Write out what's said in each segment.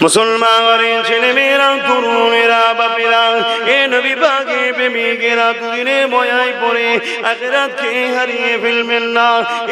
মুসলমানের ছেলে মেয়েরা, তরুণেরা, বাপেরা, এ নবী পাকের প্রেমিকেরা দুদিনে বয়ায় পড়ে আখিরাতকে হারিয়ে ফেলবেন না।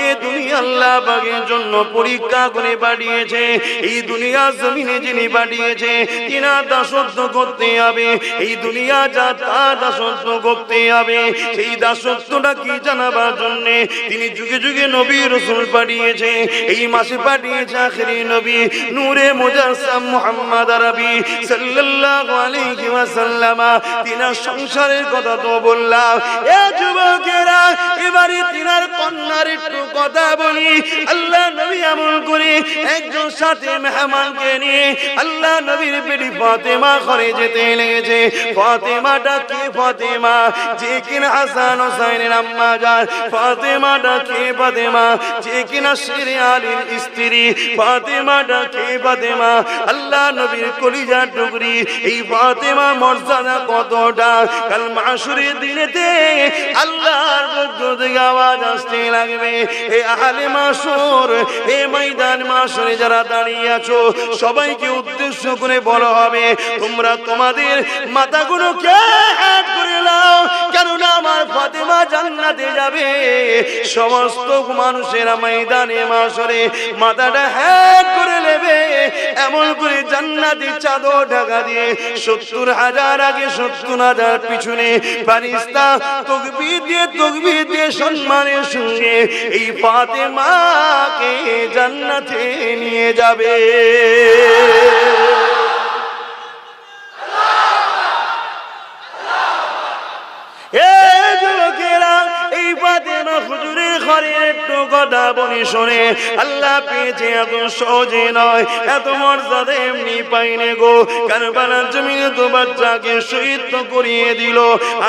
এ দুনিয়া আল্লাহ পাকের জন্য পরীক্ষা করে পাঠিয়েছে। এই দুনিয়া জমিনে যিনি পাঠিয়েছে তিনা দাসত্ব করতে হবে। এই দুনিয়া যা তা দাসত্ব করতে হবে। সেই দাসত্বটা কি জানাবার জন্য তিনি যুগে যুগে নবী রাসূল পাঠিয়েছে। এই মাসে পাঠিয়েছে আখেরি নবী নূরে মুজাসসাম মুহাম্মদ আরবি সাল্লাল্লাহু আলাইহি ওয়াসাল্লাম। তিনার সংসারের কথা তো বললাম। এ যুবকেরা, এবারে তিনার কন্যার একটু কথা বলি। আল্লাহ নবী আমল করে একজন সাথে মেহমানকে নিয়ে আল্লাহ নবীর বেটি ফাতেমা ঘরে যেতে লেগেছে। ফাতেমাটা কে? ফাতেমা যে কিনা হাসান হোসেনের আম্মা যান। ফাতেমাটা কে? ফাতেমা যে কিনা শিরে আলীর স্ত্রী। ফাতেমাটা কে? ফাতেমা আল্লাহ নবীর কলিজার টুকরি। এই ফাতেমা মর্যাদা কতটা! কাল মাশরের দিনেতে আল্লাহর পক্ষ থেকে আওয়াজ আসতে লাগবে, এ আহলে মাশর, এ ময়দান মাশরে যারা দাঁড়িয়ে আছো সবাইকে উদ্দেশ্য করে বলা হবে, তোমরা তোমাদের মাথাগুলোকে হেঁট করে নাও, কেননা আমার ফাতেমা জান্নাতে যাবে। সমস্ত মানুষেরা ময়দানে মাশরে মাথাটা হেঁট করে নেবে। এমন করে জান্নাতি চাদর ঢাকা দিয়ে 70,000 আগে 70,000 পিছনে ফারিস্তা তাকবীর দিয়ে সম্মানের সঙ্গে এই ফাতেমাকে জান্নাতে নিয়ে যাবে। এই ফাতেমা হুজুরের ঘরে একটু কথা বলি শোনে। আল্লাহ পেয়েছে এত সহজে নয়, এত মর্যাদা এমনি পাইনে গো। কারবালার জমিনে তো বাচ্চাকে শহীদ তো করিয়ে দিল।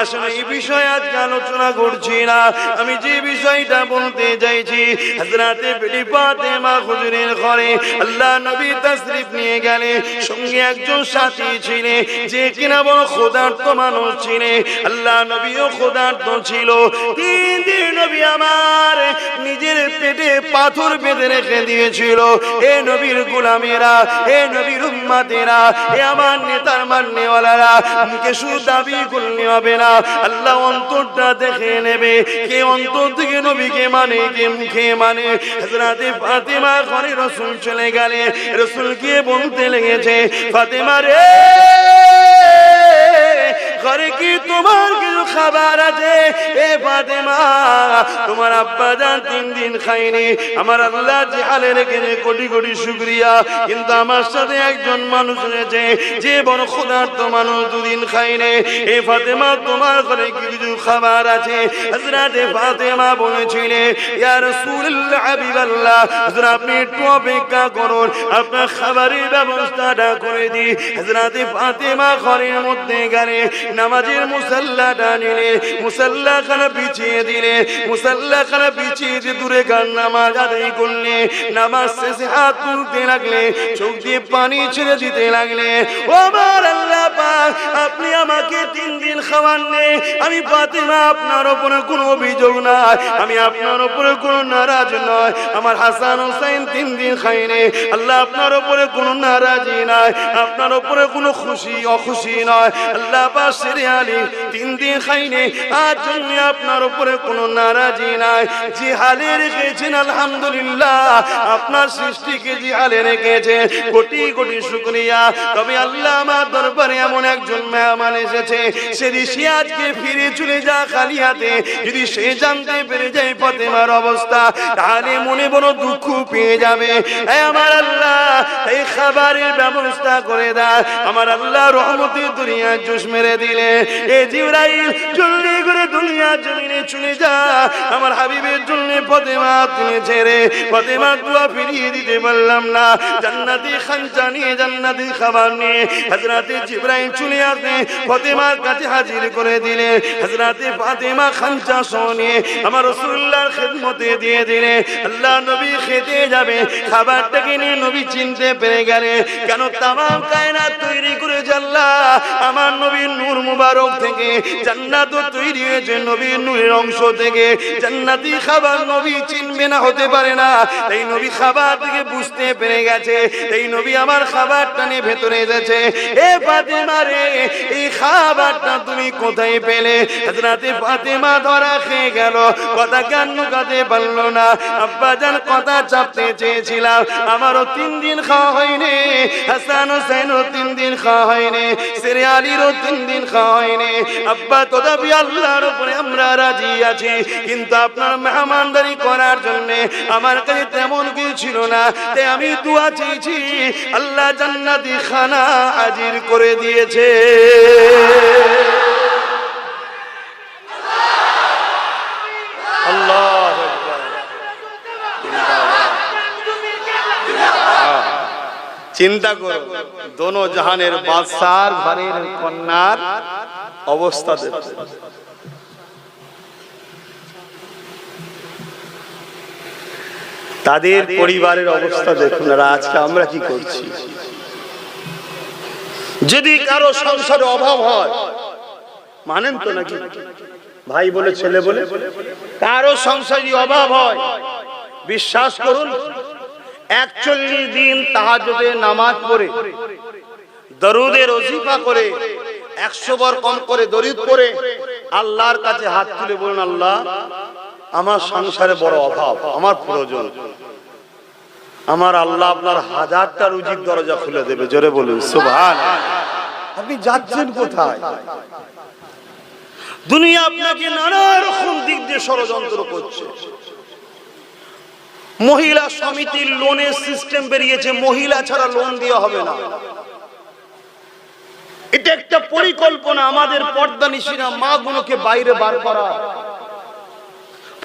আসলে এই বিষয়ে আজকে আলোচনা করছি না। আমি যে বিষয়টা বলতে চাইছি, হযরতে বেটি ফাতেমা হুজুরের ঘরে আল্লাহ নবী তাশরীফ নিয়ে গেলে সঙ্গে একজন সাথী ছিলেন যে কিনা বড় ক্ষুধার্ত মানুষ ছিলেন। আল্লাহ নবীও ক্ষুধার্ত ছিল। 3 দিন নবী আমার নিজের পেটে পাথর বেঁধে রেখে দিয়েছিল। এ নবীর গোলামেরা, এ নবীর উম্মতেরা, এ আমার নেতার মাননেওয়ালারা, মুখে শুধু দাবি করলে হবে না, আল্লাহ অন্তরটা দেখে নেবে। কে অন্তর থেকে নবীকে মানে, কে মুখে মানে। হযরতে ফাতেমা ঘরে রাসূল চলে গেলে রাসূল গিয়ে বলতে লেগেছে, ফাতেমা রে, ঘরে কি তোমার কিছু খাবার আছে? এ ফাতেমা, তোমার আব্বা জান 3 দিন খায়নি। আমার আল্লাহ যে হালে রেখেছে কোটি কোটি শুকরিয়া, কিন্তু আমার সাথে একজন মানুষ রয়েছে যে বড় ক্ষুধার্ত মানুষ, 2 দিন খায়নি। এ ফাতেমা, তোমার ঘরে কি কিছু খাবার আছে? হযরতে ফাতেমা বলেছিলেন, ইয়া রাসূলুল্লাহ, হাবিবাল্লাহ, হুজুর আপনি একটু অপেক্ষা করুন, আপনার খাবারের ব্যবস্থাটা করে দিই। হযরতে ফাতেমা ঘরের মধ্যে গেলে নামাজের মুসাল্লাটা নিলে, মুসাল্লাখানা বিছিয়ে দিলে, মুসাল্লাখানা বিছিয়ে দিয়ে দূরে গান নামাজ আদায় করলে, নামাজ শেষে হাত তুলতে লাগলে, চোখ দিয়ে পানি ছেড়ে দিতে লাগলে। ও আমার আল্লাহ পাক, আপনি আমাকে 3 দিন খাওয়াননি। আমি ফাতেমা, আপনার উপরে কোনো অভিযোগ নাই, আমি আপনার উপরে কোনো নারাজ নয়। আমার হাসান হোসেন 3 দিন খায়নি। আল্লাহ আপনার উপরে কোনো নারাজি নাই, আপনার উপরে কোনো খুশি অখুশি নয়। আল্লাহ পাক শিরে আলী 3 দিন খায়নি, আজ জন্য আপনার উপরে কোনো নারাজি নাই। যে হালে রেখেছেন আলহামদুলিল্লাহ, আপনার সৃষ্টিকে যে হালে রেখেছেন কোটি কোটি শুকরিয়া। তবে আল্লাহ আমার দরবারে এমন একজন মেহমান এসেছে, যদি সে আজকে ফিরে চলে যা খালি হাতে, যদি সে জানতে পেরে যায় ফাতেমার অবস্থা, তাহলে মনে বড় দুঃখ পেয়ে যাবে। আমার আল্লাহ এই খাবারের ব্যবস্থা করে দেয়। আমার আল্লাহ রহমতের দুনিয়ায় জোশ মেরে দিলে, এ জিবরাইল জলদি করে দুনিয়া জমিনে চলে যা, আমার হাবিবের জন্য ফাতেমা তুমি ছেড়ে। ফাতেমা দোয়া ফিরিয়ে দিতে পারলাম না। জান্নাতি খানচা নিয়ে, জান্নাতি খাবার নিয়ে হযরতে জিবরাইল চলে আসে, ফাতেমার কাছে হাজির করে দিলে। হযরতে ফাতেমা খানচা শুনে আমার রাসূলুল্লাহর খিদমতে দিয়ে দিলে। আল্লাহ নবী খেতে যাবে, খাবারটাকে নিয়ে নবী চিনতে পেরে গেলে, কেন তামাম কায়নাত তৈরি করে যা আল্লাহ আমার নবীর নূর মুবারক থেকে জান্নাত তৈরি হয়েছে, নবীর নূরের অংশ থেকে জান্নাতি খাবার নবী চিনবে না, হতে পারে না। এই নবী খাবার থেকে বুঝতে পেরে গেছে, এই নবী আমার খাবারটা নিয়ে ভেতরে এসেছে। এ ফাতেমা রে, এই খাবারটা তুমি কোথায় পেলে? হযরতে ফাতেমা ধরা খেয়ে গেল, কথা কেন লুকাতে পারলো না। আব্বা জান কথা চাপতে চেয়েছিলাম, আমারও 3 দিন খাওয়া হয়নি, হাসান হোসেনও 3 দিন খাওয়া হয়নি, সেরে আলীরও 3 দিন খাওয়া হয়নি। আব্বা তথাপি আল্লাহর উপরে আমরা রাজি আছি, কিন্তু আপনার মেহমানদারি করার জন্য আমার কাছে তেমন কিছু ছিল না, তাই আমি দোয়া চেয়েছি, আল্লাহ জান্নাতি খানা হাজির করে দিয়েছে। আল্লাহ চিন্তা করো, দোনো জাহানের বাদশার ঘরের কন্যার অবস্থা দেখো। তাদের পরিবারের অবস্থা দেখুন, আর আজকে আমরা কি করছি। যদি কারো সংসারে অভাব হয়, মানেন তো নাকি ভাই বলে ছেলে বলে, কারো সংসারে অভাব হয়, বিশ্বাস করুন 41 দিন তাহাজ্জুদের নামাজ পড়ে, দরুদের ওজিফা করে, 100 বার কম করে দরুদ পড়ে আল্লাহর কাছে হাত তুলে বলুন, আল্লাহ আমার সংসারে বড় অভাব, আমার প্রয়োজন, আমার আল্লাহ আপনার 1000টা রুজির দরজা খুলে দেবে। জোরে বলুন সুবহানাল্লাহ। আপনি যাচ্ছেন কোথায়? দুনিয়া আপনাকে নানা রকম দিক দিয়ে ষড়যন্ত্র করছে। মহিলা সমিতির লোনের সিস্টেম বেরিয়েছে, মহিলা ছাড়া লোন দেওয়া হবে না। এটা একটা পরিকল্পনা, আমাদের পর্দানিশীরা মা গুলোকে বাইরে বার করা,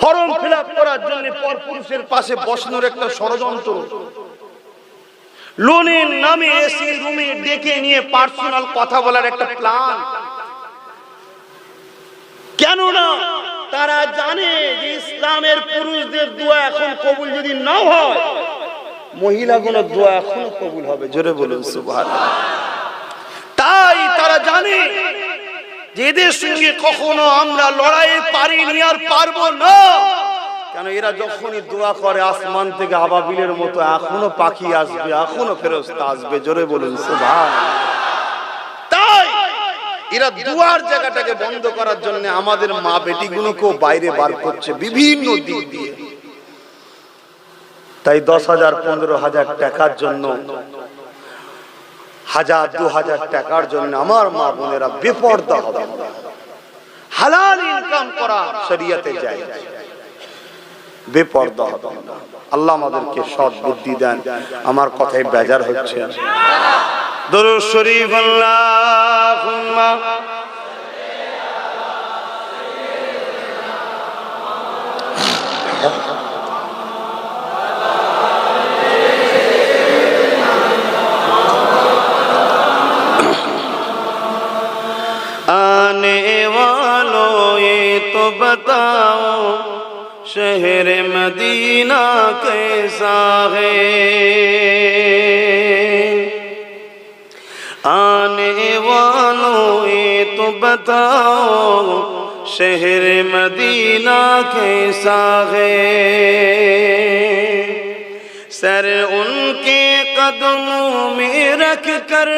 ফর্ম ফিল আপ করার জন্য পরপুরুষের পাশে বসানোর একটা ষড়যন্ত্র। লোনের নামে এসি রুমে ডেকে নিয়ে পার্সোনাল কথা বলার একটা প্ল্যান। কেননা তারা জানে যে ইসলামের পুরুষদের দোয়া এখন কবুল যদি না হয়, মহিলাগুলোর দোয়া এখনো কবুল হবে। জোরে বলুন সুবহানাল্লাহ। তাই তারা জানে যে এদের সঙ্গে কখনো আমরা লড়াই পারিনি আর পারবো না, কেন এরা যখনই দোয়া করে আসমান থেকে আবাবিলের মতো এখনো পাখি আসবে, এখনো ফেরেশতা আসবে। জোরে বলুন সুবহানাল্লাহ। তাই এরা দুয়ার জায়গাটাকে বন্ধ করার জন্য আমাদের মা বেটিগুলোকেও বাইরে বার করছে বিভিন্ন দিক দিয়ে। তাই 10,000 15,000 টাকার জন্য, 1000 2000 টাকার জন্য আমার মা বোনেরা বেপরদা হবে। হালাল ইনকাম করা শরীয়তে জায়েজ, বেপরদা হবে না। আল্লাহ আমাদেরকে সৎ বুদ্ধি দেন। আমার কথায় বেজার হচ্ছে? দরুদ শরীফ আল্লাহুম্মা आने वालों ये तो बताओ शहर मदीना कैसा है, आने वालों ये तो बताओ शहर मदीना कैसा है। सर उनके कदमों में रख कर,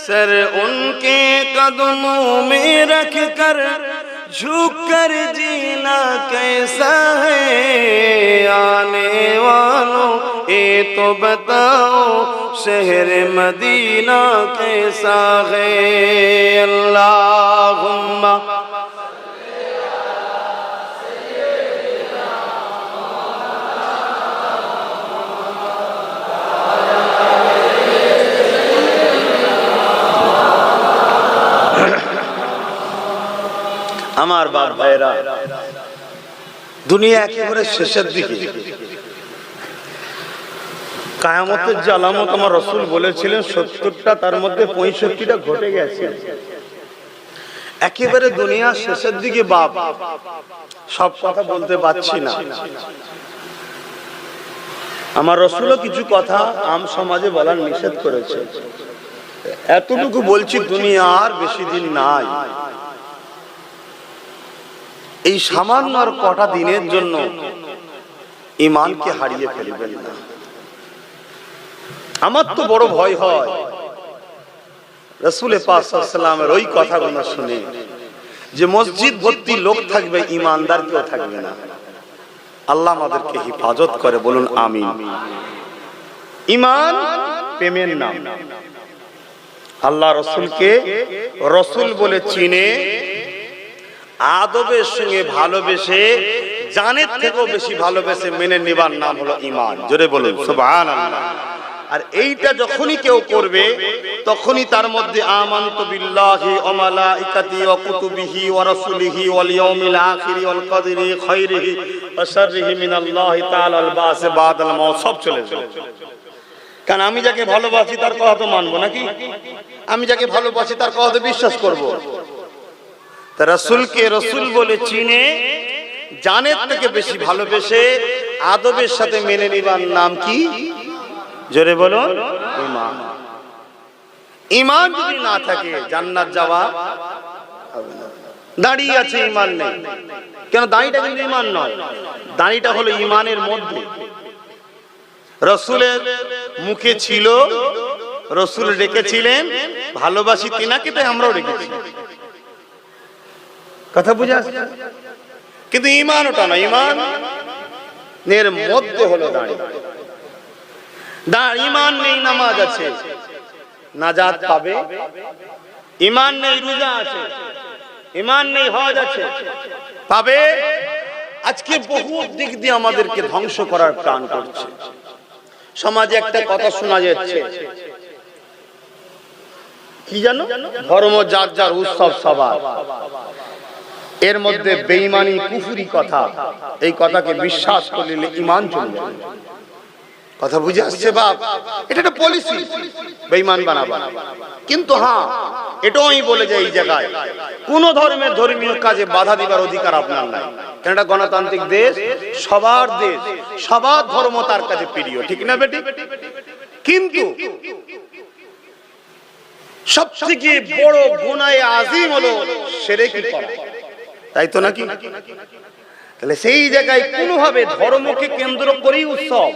सर उनके कदमों में रख कर झुक कर जीना कैसा है। आने वालों ये तो बताओ शहर मदीना कैसा है। अल्लाहुम्मा আমার বাপ ভাইরা, দুনিয়া একেবারে শেষের দিকে। কিয়ামতের যে আলামত আমার রাসূল বলেছিলেন 70টা, তার মধ্যে 65টা ঘটে গেছে। একেবারে দুনিয়া শেষের দিকে বাপ, সব কথা বলতে পারছি না। আমার রাসূলও কিছু কথা আম সমাজে বলার নিষেধ করেছে। এতটুকু বলছি, দুনিয়ার বেশি দিন নাই। এই সামান্য আর কটা দিনের জন্য ঈমানকে হারিয়ে ফেলবেন না। আমার তো বড় ভয় হয় রাসূল পাক সাল্লাল্লাহু আলাইহি ওয়াসাল্লামের ওই কথাগুলো শুনে, যে মসজিদ ভর্তি লোক থাকবে, ঈমানদার কেউ থাকবে না। আল্লাহ আমাদেরকে হেফাজত করে, বলুন আমিন। ঈমান প্রেমের নাম। আল্লাহ রসুলকে রসুল বলে চিনে, আদবের সঙ্গে ভালোবেসে, জানের থেকেও বেশি ভালোবেসে মেনে নেবার নাম হলো ঈমান। জোরে বলুন সুবহানাল্লাহ। আর এইটা যখনই কেউ করবে, তখনই তার মধ্যে আমানতু বিল্লাহি ওয়া মালাইকাতিহি ওয়া কুতুবিহি ওয়া রাসূলিহি ওয়াল ইয়াউমিল আখিরি ওয়াল কদরি খাইরিহি ওয়া শাররিহি মিনাল্লাহি তাআলা আল বাস বাদাল মাউত সব চলে যাবে। কারণ আমি যাকে ভালোবাসি তার কথা তো মানবো নাকি? আমি যাকে ভালোবাসি তার কথা তো বিশ্বাস করব। তা রাসূলকে রাসূল বলে চিনে, জানের থেকে বেশি ভালোবেসে, আদবের সাথে মেনে নিবার নাম কি? জোরে বলুন ঈমান। ঈমান যদি না থাকে জান্নাত যাওয়া হবে না। দাঁড়িয়ে আছে, ঈমান নেই। কেন? দাঁড়িটা কিন্তু ঈমান নয়, দাঁড়িটা হলো ঈমানের মধ্যে। রাসূলের মুখে ছিল, রাসূল রেখেছিলেন ভালোবাসি তিনাকে, তাই আমরাও রেখেছি। কথা বুঝা? কিন্তু ঈমান ওটা না, ঈমান এর মধ্যে হলো দাঁড়ি। ঈমান নেই নামাজ আছে, নাজাত পাবে। ঈমান নেই রোজা আছে, ঈমান নেই হজ আছে, পাবে। আজকে বহু দিক দিয়ে আমাদেরকে ধ্বংস করার প্ল্যান করছে। সমাজে একটা কথা শোনা যাচ্ছে, কি জানো? ধর্ম যার যার, উৎসব সবার। এর মধ্যে বেঈমানি কুফরি কথা, এই কথাকে বিশ্বাস করলে ঈমান চলে যাবে। কথা বুঝে আসছে বাপ? এটা একটা পলিসি, বেঈমান বানাবা। কিন্তু হ্যাঁ, এটাও আমি বলে যাই, এই জায়গায় কোন ধর্মের ধর্মীয় কাজে বাধা দিবার অধিকার আপনার নাই। কারণ এটা গণতান্ত্রিক দেশ, সবার দেশ, সবার ধর্ম তার কাছে প্রিয়, ঠিক না বেটি? কিন্তু সবথেকে বড় গুনাহে আযীম হলো শিরকি করা, তাই তো নাকি? তাহলে সেই জায়গায় কোনোভাবে ধর্মকে কেন্দ্র করেই উৎসব,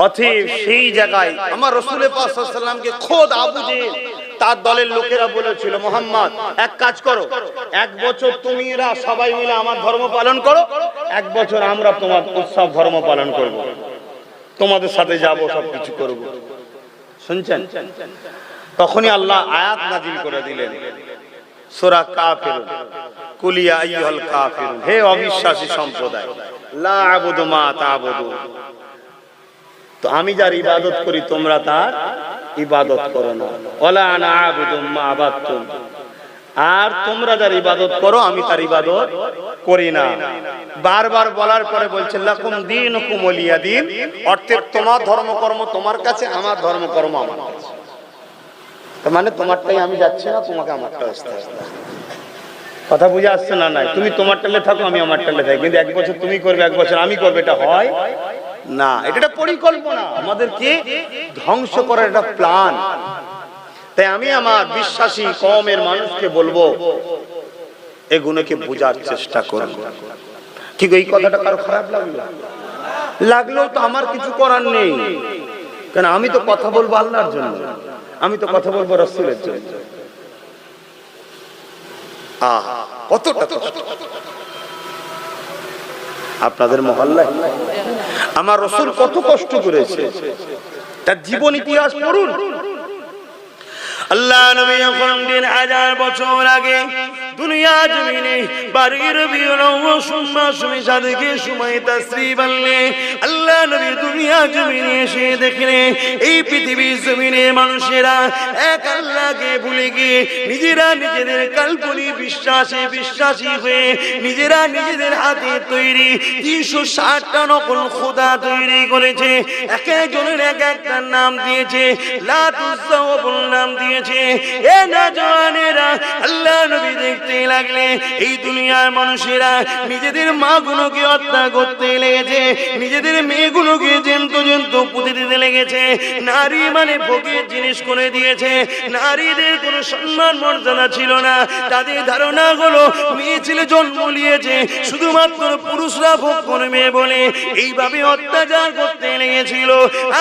অতএব সেই জায়গায় আমার রাসূল পাক সাল্লাল্লাহু আলাইহি ওয়াসাল্লামকে খোদ আবু জেহেল তার দলের লোকেরা বলেছিল, মুহাম্মদ এক কাজ করো, এক বছর তুমিরা সবাই মিলে আমার ধর্ম পালন করো, এক বছর আমরা তোমার উৎসব ধর্ম পালন করব, তোমাদের সাথে যাব, সবকিছু করব। শুনছেন? তখনই আল্লাহ আয়াত নাযিল করে দিলেন, সূরা কাফিরুন, কুল ইয়া আইয়ুহাল কাফিরুন, হে অবিশ্বাসী সম্প্রদায়, লা আ'বুদু মা তা'বুদুন, তো আমি যার ইবাদত করি তোমরা তার ইবাদত করো না। ওয়ালা আনা আ'বুদু মা আবাদতুম, আর তোমরা যার ইবাদত করো আমি তার ইবাদত করি না। বারবার বলার পরে বলছেন লাকুম দীনুকুম ওয়ালিয়া দীন, অর্থাৎ তোমার ধর্মকর্ম তোমার কাছে, আমার ধর্মকর্ম আমার কাছে। তার মানে তোমারটাই আমি যাচ্ছি না, তোমাকে আমারটা আসতে আসতে। কথা বুঝে আসছে না? নাই, তুমি তোমার টালে থাকো, আমি আমার টালে থাকি, কিন্তু এক বছর তুমি করবে, এক বছর আমি করবে, এটা হয় না। এটা পরিকল্পনা, আমাদেরকে ধ্বংস করার একটা প্ল্যান। তাই আমি আমার বিশ্বাসী কওমের মানুষকে বলবো, এগুলোকে বোঝার চেষ্টা করব। ঠিক এই কথাটা কারো খারাপ লাগলেও তো আমার কিছু করার নেই, কারণ আমি তো কথা বলবো আল্লাহর জন্য, আমি তো কথা বলবো রাসূলের জন্য। কতটা আপনাদের মহল্লায় আমার রাসূল কত কষ্ট করেছে, তার জীবন ইতিহাস পড়ুন। আল্লাহ নবী যখন 1000 বছর আগে দুনিয়া জমিনে 12 রবিউল আউয়াল সুম্মা সাদেকে সময় তাশরীফ আনলে, আল্লাহ নবী দুনিয়া জমিনে এসে দেখলেন এই পৃথিবীর জমিনে মানুষেরা এক আল্লাহকে ভুলে গিয়ে নিজেরা নিজেদের কাল্পনিক বিশ্বাসী হয়ে নিজেরা নিজেদের হাতে তৈরি 360টা নকল খোদা তৈরি করেছে। এক একজনের এক একটা নাম দিয়েছে, লাত উজ্জা নাম দিয়েছে। এ নওজওয়ানেরা, আল্লাহ নবী দেখতে লাগলে এই দুনিয়ার মানুষেরা নিজেদের মাগুলোকে হত্যা করতে লেগেছে, নিজেদের মেয়েগুলোকে জ্যান্ত পুঁতে দিতে লেগেছে। নারী মানে একেবারে ভোগের জিনিস করে দিয়েছে। নারীদের কোনো সম্মান মর্যাদা ছিল না। তাদের ধারণা হলো মেয়ে ছেলে জন্ম নিয়েছে শুধুমাত্র পুরুষরা ভোগ করবে বলে এইভাবে অত্যাচার করতে লেগেছিল।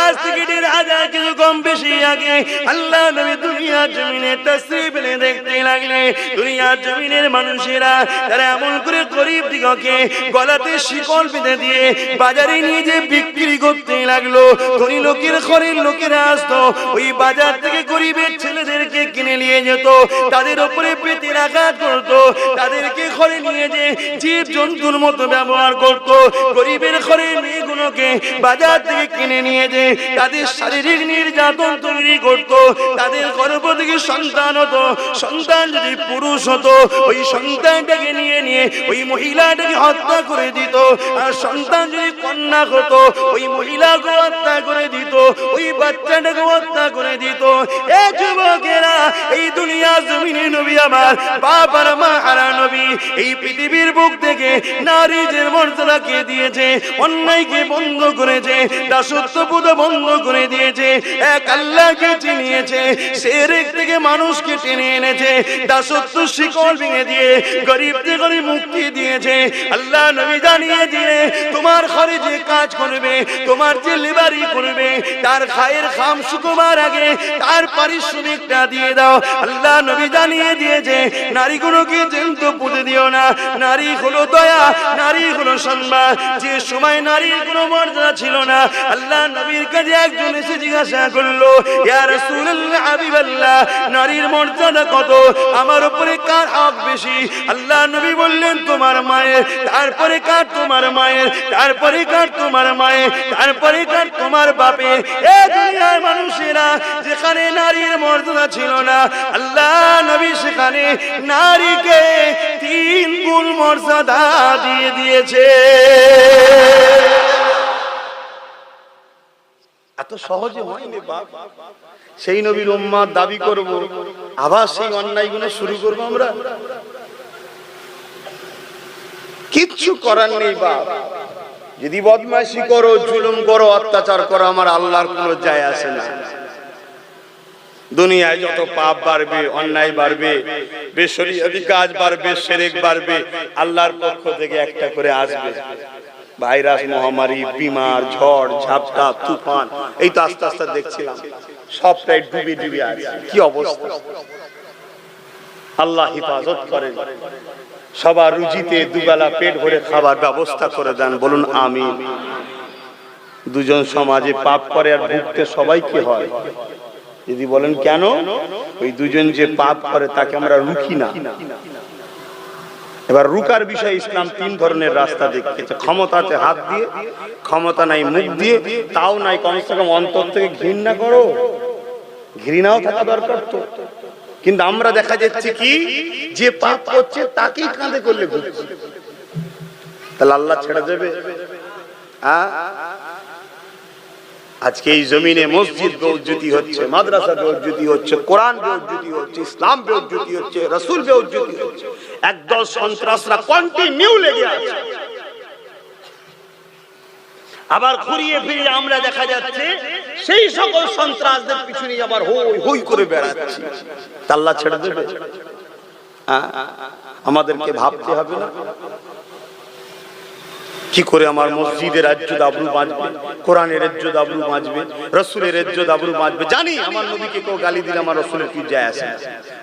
আজ থেকে 1000 কিছু কম বেশি আগে আল্লাহ নবী দুনিয়ার জমিনে তাশরীফ এনে দেখতে লাগলে দুনিয়ার জমিনের মানুষেরা তারা এমন করে গরিব দিগকে গলাতে শিকল বেঁধে দিয়ে বাজারে নিয়ে যে বিক্রি করতে লাগলো। ধনী লোকের ঘরের লোকেরা আসতো, ওই বাজার থেকে গরিবের ছেলেদেরকে কিনে নিয়ে যেত, তাদের উপরে পেটের আঘাত করতো, তাদেরকে ঘরে নিয়ে যে জীব জন্তুর মতো ব্যবহার করতো। গরিবের ঘরের মেয়েগুলোকে বাজার থেকে কিনে নিয়ে যে তাদের শারীরিক নির্যাতন তৈরি করতো। তাদের গর্ভ থেকে সন্তান হতো, সন্তান যদি পুরুষ হতো ওই সন্তানটাকে নিয়ে নিয়ে ওই মহিলাটাকে হত্যা করে দিত। আর সন্তান যদি কন্যা হতো ওই মহিলাকে হত্যা করে দিত, ওই বাচ্চাটাকে হত্যা করে দিত। এ যুবকেরা, এই দুনিয়া জমিনে নবী আমার বাবার মা হারা নবী এই পৃথিবীর বুক থেকে নারীদের মর্যাদাকে দিয়েছে, অন্যায়কে বন্ধ করেছে, দাসত্ববোধ বন্ধ করে দিয়েছে, এক আল্লাহকে চিনিয়েছে, শিরক থেকে মানুষকে টেনে এনেছে, দাসত্ব শিকল ভেঙে দিয়ে গরিবদের ঘরে মুক্তি দিয়েছে। আল্লাহ নবী জানিয়ে দিয়ে তোমার ঘরে যে কাজ করবে, তোমার যে লেবারি করবে, তার খায়ের খাম শুকোবার আগে তার পারিশ্রমিকটা দিয়ে দাও। আল্লাহ নবী জানিয়ে দিয়েছে নারীগুলোকে জ্যান্ত পুঁতে দিও না। নারী হলো দয়া, নারী হলো সম্মান। যে সময় নারীর কোনো মর্যাদা ছিল না, আল্লাহ নবীর কাছে একজন এসে জিজ্ঞাসা করলো, ইয়া রাসূলুল্লাহ হাবিবাল্লাহ, নারীর মর্যাদা কত, আমার উপরে কার হক বেশি? আল্লাহ নবী বললেন তোমার মায়ের, তারপরে কার তোমার মায়ের, তারপরে কার তোমার মায়ের, তারপরে কার তোমার বাপের। এই দুনিয়ার মানুষেরা যেখানে নারীর মর্যাদা ছিল না, আল্লাহ নবী সেখানে নারীকে 3 গুণ মর্যাদা দিয়ে দিয়েছে। এত সহজে হয়নি বাপ। সেই নবীর উম্মত দাবি করব, আবার সেই অন্যায়গুলো শুরু করবো আমরা? কিচ্ছু করার নেই বাপ। যদি বদমাইশি করো, জুলুম করো, অত্যাচার করো, আমার আল্লাহর কোনো যায় আসে না। দুনিয়ায় যত পাপ বাড়বে, অন্যায় বাড়বে, বেশরিয়াতি কাজ বাড়বে, শিরক বাড়বে, আল্লাহর পক্ষ থেকে একটা করে আসবে ভাইরাস, মহামারী, বিমার, ঝড় ঝাপটা, তুফান। এই তো আস্তে আস্তে দেখছিলাম সবটাই ডুবে ডুবে আছে। কি অবস্থা! আল্লাহ হিফাজত করেন, সবার রুজিতে দুবেলা পেট ভরে খাবার ব্যবস্থা করে দেন, বলুন আমিন। দুজন সমাজে পাপ করে আর ভুগতে সবাইকে হয়। যদি বলেন কেন? ওই দুজন যে পাপ করে তাকে আমরা রুখি না। এবার রুকার বিষয় ইসলাম 3 ধরনের রাস্তা দেখিয়েছে। ক্ষমতাতে হাত দিয়ে, ক্ষমতা নাই মুখ দিয়ে, তাও নাই কমসে কম অন্তর থেকে ঘৃণা করো। ঘৃণাও থাকা দরকার তো। কিন্তু আমরা দেখা যাচ্ছে কি, যে পাপ করছে তাকেই কাঁধে করলে ঘুরছে। তাহলে আল্লাহ ছেড়ে দেবে? আজকে এই জমিনে মসজিদ বেউজ্জতি হচ্ছে, মাদ্রাসা বেউজ্জতি হচ্ছে, কোরআন বেউজ্জতি হচ্ছে, ইসলাম বেউজ্জতি হচ্ছে, রাসূল বেউজ্জতি হচ্ছে। একদল সন্ত্রাসরা কন্টিনিউ লেগে আছে। আবার ঘুরিয়ে ফিরিয়ে আমরা দেখা যাচ্ছে সেই সকল সন্ত্রাসদের পিছনে আবার হই হই করে বেড়াচ্ছে। আল্লাহ ছেড়ে দেবে? আমাদেরকে ভাবতে হবে না কি করে আমার মসজিদের ইজ্জত আবরু বাঁচবে, কোরআনের ইজ্জত আবরু বাঁচবে, রাসূলের ইজ্জত আবরু বাঁচবে। জানি আমার নবীকে কেউ গালি দিলে আমার রাসূলের কি যায় আসে না,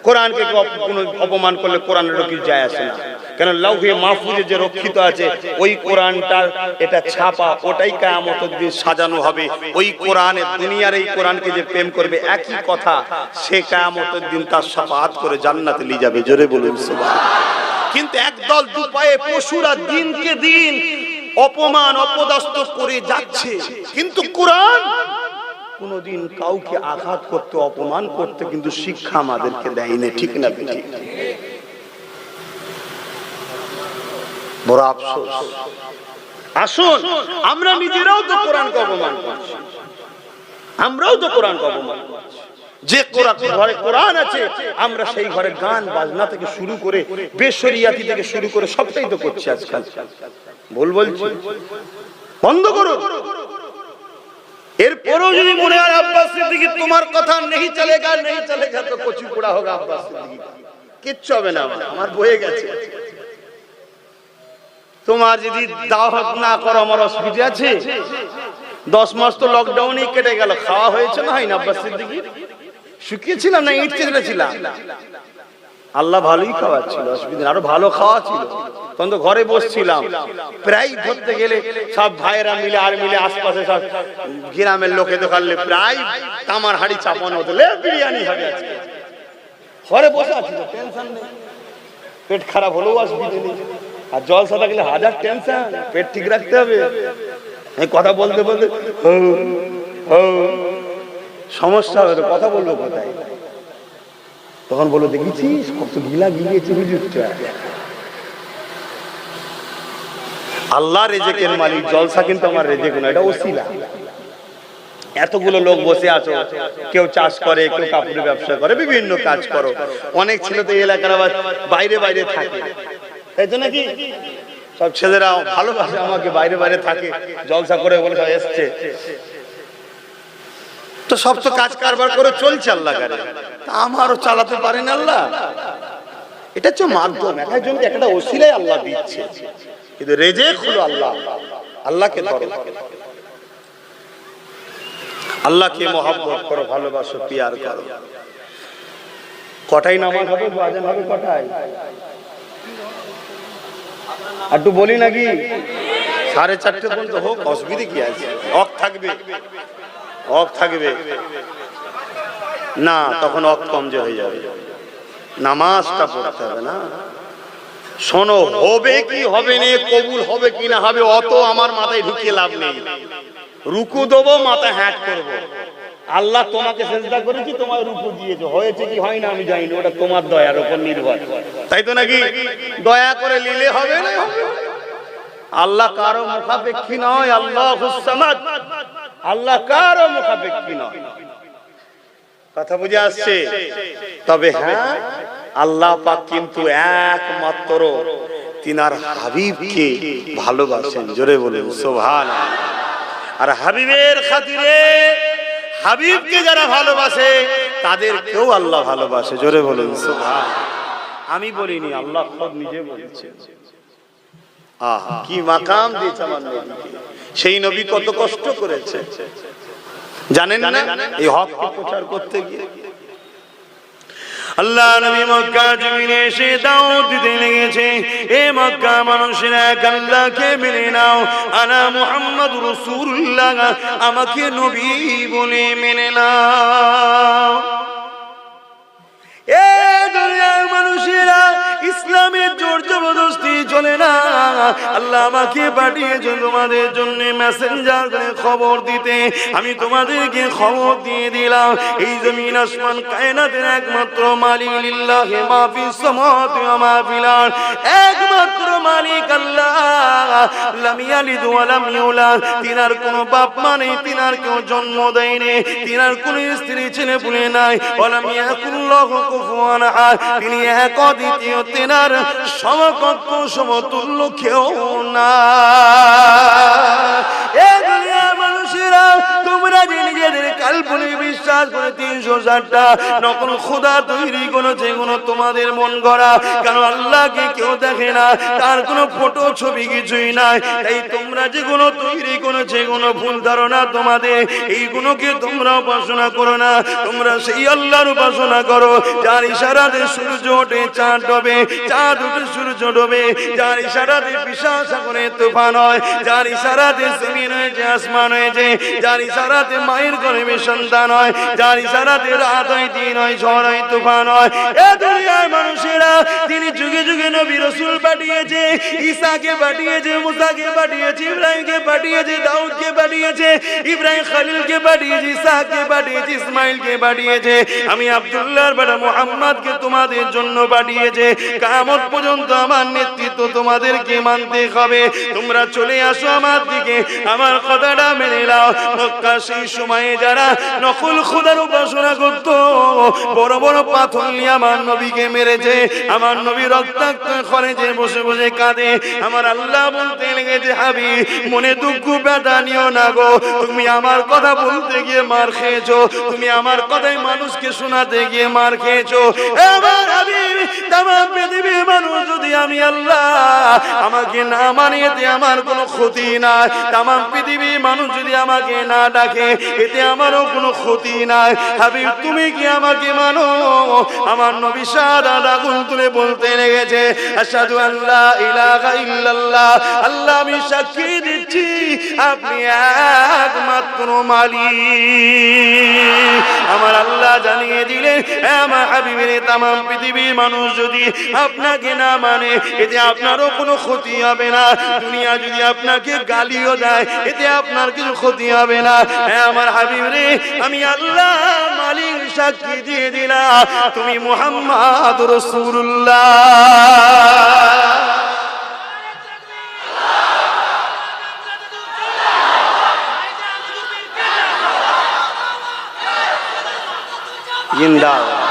কোরআনকে কেউ কোনো অপমান করলে কোরআনের কি যায় আসে না। কেন লাউহে মাহফুজে যে রক্ষিত আছে ওই কোরআনটা, এটা ছাপা, ওটাই কিয়ামতের দিন সাজানো হবে। ওই কোরআনের, দুনিয়ার এই কোরআনকে যে প্রেম করবে একই কথা, সে কিয়ামতের দিন তার শাফাআত করে জান্নাতে নিয়ে যাবে। জোরে বলুন সুবহানাল্লাহ। কিন্তু একদল দুপায়ে পশুরা দিনকে দিন অপমান অপদস্থ করে যাচ্ছে, কিন্তু কোরআন কোনদিন কাউকে আঘাত করতে, অপমান করতে কিন্তু শিক্ষা আমাদেরকে দেয়নি। ঠিক না? ঠিক। বড় আফসোস। আসুন, আমরা নিজেরাও তো কোরআনকে অপমান করছি, আমরাও তো কোরআনকে অপমান করছি। যে ঘরে কোরআন আছে আমরা সেই ঘরে গান বাজনা থেকে শুরু করে বেশরিয়াতি থেকে শুরু করে সবটাই তো করছি আজকাল। ভুল বলছি? বন্ধ করো। এরপরেও যদি মনে হয় আব্বাস সিদ্দিকী তোমার কথা নেই চলেগা নেই চলেগা, তো কচি পোড়া হোক আব্বাস সিদ্দিকী, কিচ্ছু হবে না, আমার বয়ে গেছে। তোমার যদি দাওয়াত না করো আমার অসুবিধা আছে? 10 মাস তো লকডাউনে কেটে গেল, খাওয়া হয়েছে না হয় না আব্বাস সিদ্দিকী? শুকিয়েছিলাম না ইট চেঁচড়েছিলাম? আল্লাহ ভালোই খাওয়াচ্ছিল, অসুবিধা, আরো ভালো খাওয়া ছিল। তখন তো ঘরে বসছিলাম, প্রায় ধরতে গেলে সব ভাইয়েরা মিলে আর মিলে আশপাশে সব গ্রামের লোকে তো খালে প্রায় তামার হাড়ি চাপানো হতো, বিরিয়ানি হবে আজকে। ঘরে বসে আছি, টেনশন নেই, পেট খারাপ হলেও অসুবিধা নেই। আর জলসা থাকলে হাজার টেনশন, পেট ঠিক রাখতে হবে। কথা বলতে বলতে সমস্যা হবে, কথা বলবো কোথায়? তখন বলো, দেখেছিস কত গিলা গিলিয়েছে হুজুরটা। আল্লাহ রেজেকের মালিক, জলসা কিন্তু আমার রেজেক না, এটা ওসিলা। এতগুলো লোক বসে আছো, কেউ চাষ করে, কেউ কাপড়ের ব্যবসা করে, বিভিন্ন কাজ করো। অনেক ছেলে তো এলাকার আবার বাইরে বাইরে থাকে, তাই তো নাকি? সব ছেলেরা ভালোবাসে আমাকে, বাইরে বাইরে থাকে, জলসা করে বলে সব এসছে। তো সব তো কাজ কারবার করে চলছে আল্লাহ কারে, আমারও চালাতে পারেন আল্লাহ। এটা হচ্ছে মাধ্যম, একজনকে একটা ওসিলাই আল্লাহ দিচ্ছে, কিন্তু রেজেক হলো আল্লাহ। আল্লাহকে ধরো, আল্লাহকে মহব্বত করো, ভালোবাসো, পিয়ার করো। কটাই নামাজ হবে, আজান হবে কটাই? একটু বলি নাকি 4:30 পর্যন্ত হোক, অসুবিধা কি আছে? অফ থাকবে, অফ থাকবে না, তখন অফ কমজোর হয়ে যাবে, নামাজটা পড়তে হবে না। শোনো, হবে কি হবে না, কবুল হবে কি না হবে, অত আমার মাথায় ঢুকিয়ে লাভ নেই। রুকু দেবো, মাথা হ্যাট করবো। আল্লাহ তোমাকে সেজদা করেছি, তোমার রুকু দিয়েছে, হয়েছে কি হয় না আমি জানি না, ওটা তোমার দয়ার উপর নির্ভর, তাই তো নাকি? দয়া করে নিলে হবে না। আল্লাহ কারো মুখাপেক্ষী নয়, আল্লাহুস সামাদ, আল্লাহ কারো মুখাপেক্ষী নয়। কথা বুঝে আসছে? তবে হ্যাঁ, আল্লাহ পাক কিন্তু একমাত্র তিনার হাবিবকে ভালোবাসেন, জোরে বলুন সুবহানাল্লাহ। আর হাবিবের খাতিরে, হাবিবকে যারা ভালোবাসে তাদেরকেও আল্লাহ ভালোবাসে, জোরে বলুন সুবহানাল্লাহ। আমি বলিনি, আল্লাহ খোদ নিজে বলেছেন। আহা, কি মাকাম দিয়েছে আমার নবীকে। সেই নবী কত কষ্ট করেছে জানেন না, এই হককে প্রচার করতে গিয়ে। আল্লাহ নবী মক্কা জমিনে এসে দাওয়াত দিতে লেগেছে, এ মক্কা মানুষেরা আল্লাহকে মেনে নাও, আনা মুহাম্মাদুর রাসূলুল্লাহ, আমাকে নবী বলে মেনে নাও। এ দুনিয়ার মানুষেরা, ইসলামের জোর জবরদস্তি চলে না। আল্লাহ আমাকে পাঠিয়েছে তোমাদের জন্য মেসেঞ্জার করে খবর দিতে। আমি তোমাদেরকে খবর দিয়ে দিলাম, এই জমিন আসমান কায়নাতের একমাত্র মালিক লিল্লাহি মা ফিস সামাওয়াতি ওয়া মা ফিল আরদ, একমাত্র মালিক আল্লাহ। লাম ইয়ালিদ ওয়া লাম ইউলাদ, তিনার কোনো বাপ মা নেই, তিনার কেউ জন্ম দেয়নি, তিনার কোনো স্ত্রী ছেলে পুলে নাই। ওয়া লাম ইয়াকুল্লাহু কুফুয়ান আহাদ, তিনি এক অদ্বিতীয়, তিনার সমকক্ষ সমতুল্য কেউ না। এ দুনিয়ার মানুষেরা, তোমরা যে নিজেদের কাল্পনিক বিশ্বাস করে 360টা নকল খোদা তৈরি করেছে, কোনো তোমাদের মন গড়া, কারণ আল্লাহকে কেউ দেখে না, তার কোনো ফটো ছবি কিছুই নাই। তাই তোমরা যেগুলো তৈরি করেছে, কোনো ভুল ধারণা তোমাদের, এইগুলোকে তোমরা উপাসনা করো না। তোমরা সেই আল্লাহর উপাসনা করো যার ইশারাতে সূর্য ওঠে, চাঁদ ডোবে, চাঁদ উঠে সূর্য ডোবে, যার ইশারাতে বিশাল সাগরে তুফান হয়, যার ইশারাতে জমিন হয়েছে, আসমান হয়েছে, যার ইশারাতে মায়ের গর্ভে সন্তান হয়, যার ইশারাতে রাত হয়, দিন হয়, ঝড় হয়, তুফান হয়। এ দুনিয়ার মানুষেরা, তিনি যুগে যুগে নবী রাসূল পাঠিয়েছে, ঈসাকে পাঠিয়েছে, মুসাকে পাঠিয়েছে, ইব্রাহিমকে পাঠিয়েছে, দাউদকে পাঠিয়েছে, ইব্রাহিম খলিলকে পাঠিয়েছে, ইসাকে পাঠিয়েছে, ইসমাইলকে পাঠিয়েছে। আমি আব্দুল্লাহর বেটা মুহাম্মদকে তোমাদের জন্য পাঠিয়েছে। কিয়ামত পর্যন্ত আমার নেতৃত্ব তোমাদেরকে মানতে হবে। তোমরা চলে আসো আমার দিকে, আমার কথাটা মেনে নাও। মক্কা সেই সময়ে যারা নকল খোদার উপাসনা করত, বড় বড় পাথর নিয়ে আমার নবীকে মেরেছে। আমার নবী রক্তাক্ত খরচে বসে বসে কাঁদে। আমার আল্লাহ বলতে লেগেছে, হাবিব মনে দুঃখ ব্যথা নিও না গো, তুমি আমার কথা বলতে গিয়ে মার খেয়েছো, তুমি আমার কথাই মানুষকে শোনাতে গিয়ে মার খেয়েছো। আমার হাবিব তামাম পৃথিবীর মানুষ যদি আমি আল্লাহ আমাকে না মানে এতে আমার কোনো ক্ষতি নাই, তামাম পৃথিবীর মানুষ যদি আমাকে না ডাকে এতে আমারও কোনো ক্ষতি নাই। হাবিব তুমি কি আমাকে মানো? আমার নবী সাদা আগুন তুলে বলতে লেগেছে, আশহাদু আল্লা ইলাহা ইল্লাল্লাহ, আল্লাহ আমি সাক্ষী দিচ্ছি আপনি একমাত্র মালিক। আমার আল্লাহ জানিয়ে দিলেন, আমার হাবিবের তামাম পৃথিবীর মানুষ যদি আপনাকে না মানে এতে আপনারও কোনো ক্ষতি হবে না। দুনিয়া যদি আপনাকে গালিও দেয় এতে আপনার কিছু ক্ষতি হবে না। আমার হাবিব রে, আমি আল্লাহ মালিক সাক্ষী দিয়ে দিলাম তুমি মুহাম্মদ রাসূলুল্লাহ। জিন্দাবাদ।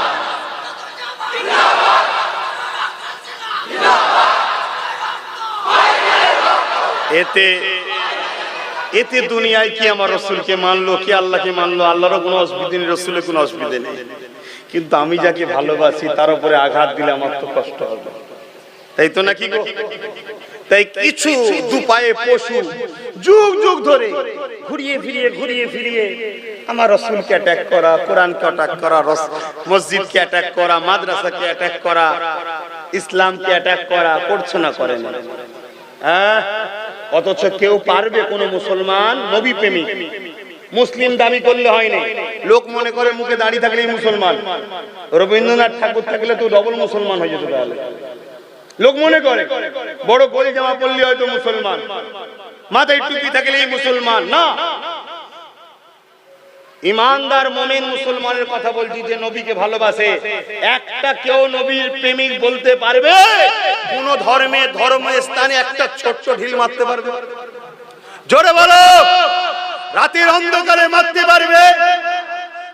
এতে এতে দুনিয়ায় কি আমার রসুলকে মানলো, কি আল্লাহকে মানলো, আল্লাহরও কোনো অসুবিধা নেই, রসুলের কোনো অসুবিধা নেই। কিন্তু আমি যাকে ভালোবাসি তার উপরে আঘাত দিলে আমার তো কষ্ট হবে, তাই তো নাকি গো? তাই কিছু দুপায়ে পশু যুগ যুগ ধরে ঘুরিয়ে ফিরিয়ে আমার রসুলকে অ্যাটাক করা, কোরআনকে অ্যাটাক করা, মসজিদকে অ্যাটাক করা, মাদ্রাসাকে অ্যাটাক করা, ইসলামকে অ্যাটাক করা, করছে না, করে না? হ্যাঁ, অথচ কেউ পারবে? কোন মুসলমান নবী প্রেমিক মুসলিম দাবি করলে হয় না। লোক মনে করে মুখে দাড়ি থাকলেই মুসলমান, রবীন্দ্রনাথ ঠাকুর থাকলে তো ডবল মুসলমান হয়ে যেত। তাহলে লোক মনে করে বড় গলি জামা পরলে হয়তো মুসলমান, মাথায় টুপি থাকলেই মুসলমান না। ইমানদার মুমিন মুসলমানের কথা বলছি, যে নবীকে ভালোবাসে, একটা কেউ নবীর প্রেমিক বলতে পারবে? কোন ধর্মে ধর্মস্থানে একটা ছোট্ট ঢিল মারতে পারবে? জোরে বলো। রাতের অন্ধকারে মারতে পারবে?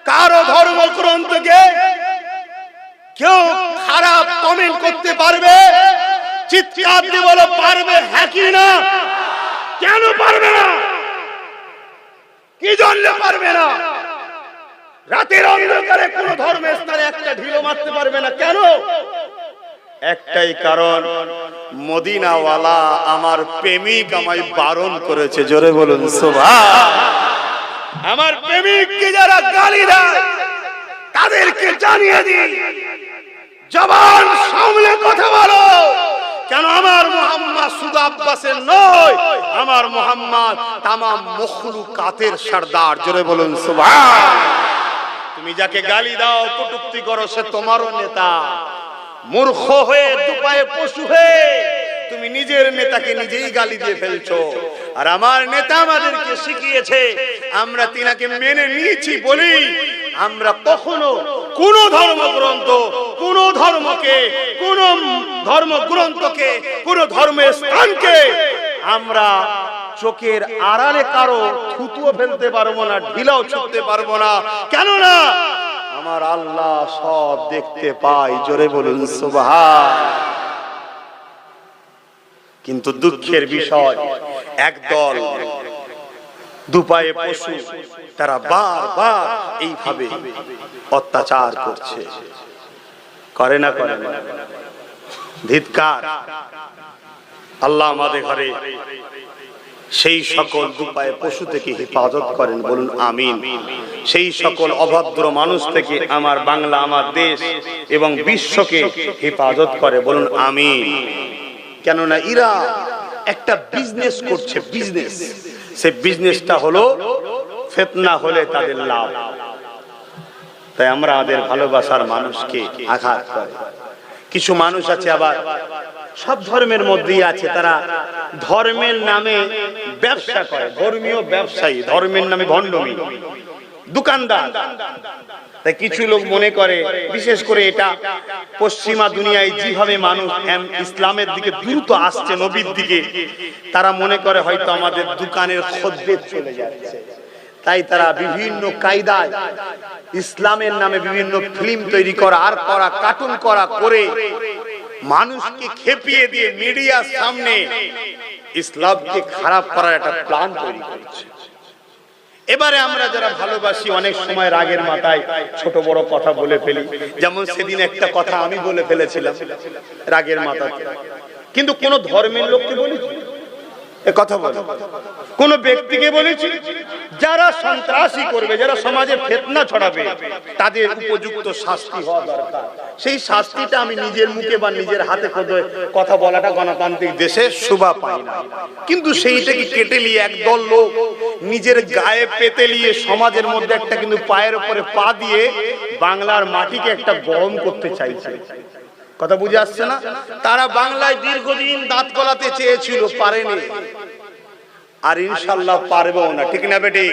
কারো ধর্মগ্রন্থকে কেউ খারাপ কমেন্ট করতে পারবে? চিৎকার দিয়ে বলো, পারবে? হ্যাঁ কি না? কেন পারবে না? কি জন্য পারবে না? রাতের অন্ধকারে কোন ধর্মের স্থানে একটা ঢিল মারতে পারবে না কেন? একটাই কারণ, মদিনাওয়ালা আমার প্রেমিক আমায় বারণ করেছে। জোরে বলুন সুবহান। আমার প্রেমিককে যারা গালি দেয় তাদেরকে জানিয়ে দিই, জবান সামলে কথা বলো। কেন? আমার মুহাম্মদ শুধু আব্বাসের নয়, আমার মুহাম্মদ তামাম মখলুকাতের সরদার। জোরে বলুন সুবহান। তুমি যাকে গালি দাও, কটূক্তি করো, সে তোমারও নেতা। মূর্খ হয়ে, দুপায়ে পশু হয়ে তুমি নিজের নেতাকে নিজেই গালি দিয়ে ফেলছো। আর আমার নেতা আমাদেরকে শিখিয়েছে, আমরা তিনাকে মেনে নিয়েছি বলি আমরা কখনো কোন ধর্মগ্রন্থ, কোন ধর্মকে, কোন ধর্মগ্রন্থকে, কোন ধর্মের স্থানকে আমরা চোখের আড়ালে কারো থুতুও ফেলতে পারবো না, ঢিলাও ছুঁতে পারবো না। কেননা আমার আল্লাহ সব দেখতে পায়। জোরে বলুন সুবহান। কিন্তু দুঃখের বিষয়, একদল দুপায়ে পশু তারা বারবার এইভাবে অত্যাচার করছে। করে না? করে না? ধিক্কার। আল্লাহ আমাদের ঘরে সেই সকল দুপায়ে পশু থেকে হেফাজত করেন, বলুন আমিন। সেই সকল অভদ্র মানুষ থেকে আমার বাংলা, আমার দেশ এবং বিশ্বকে হেফাজত করে, বলুন আমিন। কেননা এরা একটা বিজনেস করছে, বিজনেস। সে বিজনেসটা হলো ফিতনা হলে তাদের লাভ। তাই আমরা আমাদের ভালোবাসার মানুষকে আঘাত করে। কিছু মানুষ আছে আবার সব ধর্মের মধ্যেই আছে, তারা ধর্মের নামে ব্যবসা করে, ধর্মীয় ব্যবসায়ী, ধর্মের নামে ভণ্ডমি, দোকানদার। তাই কিছু লোক মনে করে, বিশেষ করে এটা পশ্চিমা দুনিয়ায় যেভাবে মানুষ ইসলামের দিকে দ্রুত আসছে, নবীর দিকে, তারা মনে করে হয়তো আমাদের দোকানের খদ্দের চলে যাচ্ছে, তাই তারা বিভিন্ন কায়দায় ইসলামের নামে বিভিন্ন ফিল্ম তৈরি করা আর করা, কার্টুন করা করে মানুষকে খেপিয়ে দিয়ে মিডিয়ার সামনে ইসলামকে খারাপ করার একটা প্ল্যান তৈরি করছে। এবারে আমরা যারা ভালোবাসি অনেক সময় রাগের মাথায় ছোট বড় কথা বলে ফেলি। যেমন সেদিন একটা কথা আমি বলে ফেলেছিলাম রাগের মাথায়, কিন্তু কোন ধর্মের লোককে বলেছি এ কথা বলে, কোন ব্যক্তিকে বলেছি? যারা সন্ত্রাসী করবে, যারা সমাজে ফিতনা ছড়াবে, তাদের উপযুক্ত শাস্তি হওয়া দরকার। সেই শাস্তিটা আমি নিজের মুখে বা নিজের হাতে খোদে কথা বলাটা গণতান্ত্রিক দেশে শোভা পাই না, কিন্তু সেইটাকে কেটে নিয়ে একদল লোক নিজের গায়ে পেতে নিয়ে সমাজের মধ্যে একটা কিন্তু পায়ের উপরে পা দিয়ে বাংলার মাটিকে একটা গরম করতে চাইছে। কথা বুঝে আসছে না? তারা বাংলায় দীর্ঘদিন দাঁত গলাতে চেয়েছিল, পারেনি, আর ইনশাআল্লাহ পারবেও না। ঠিক না বেটি?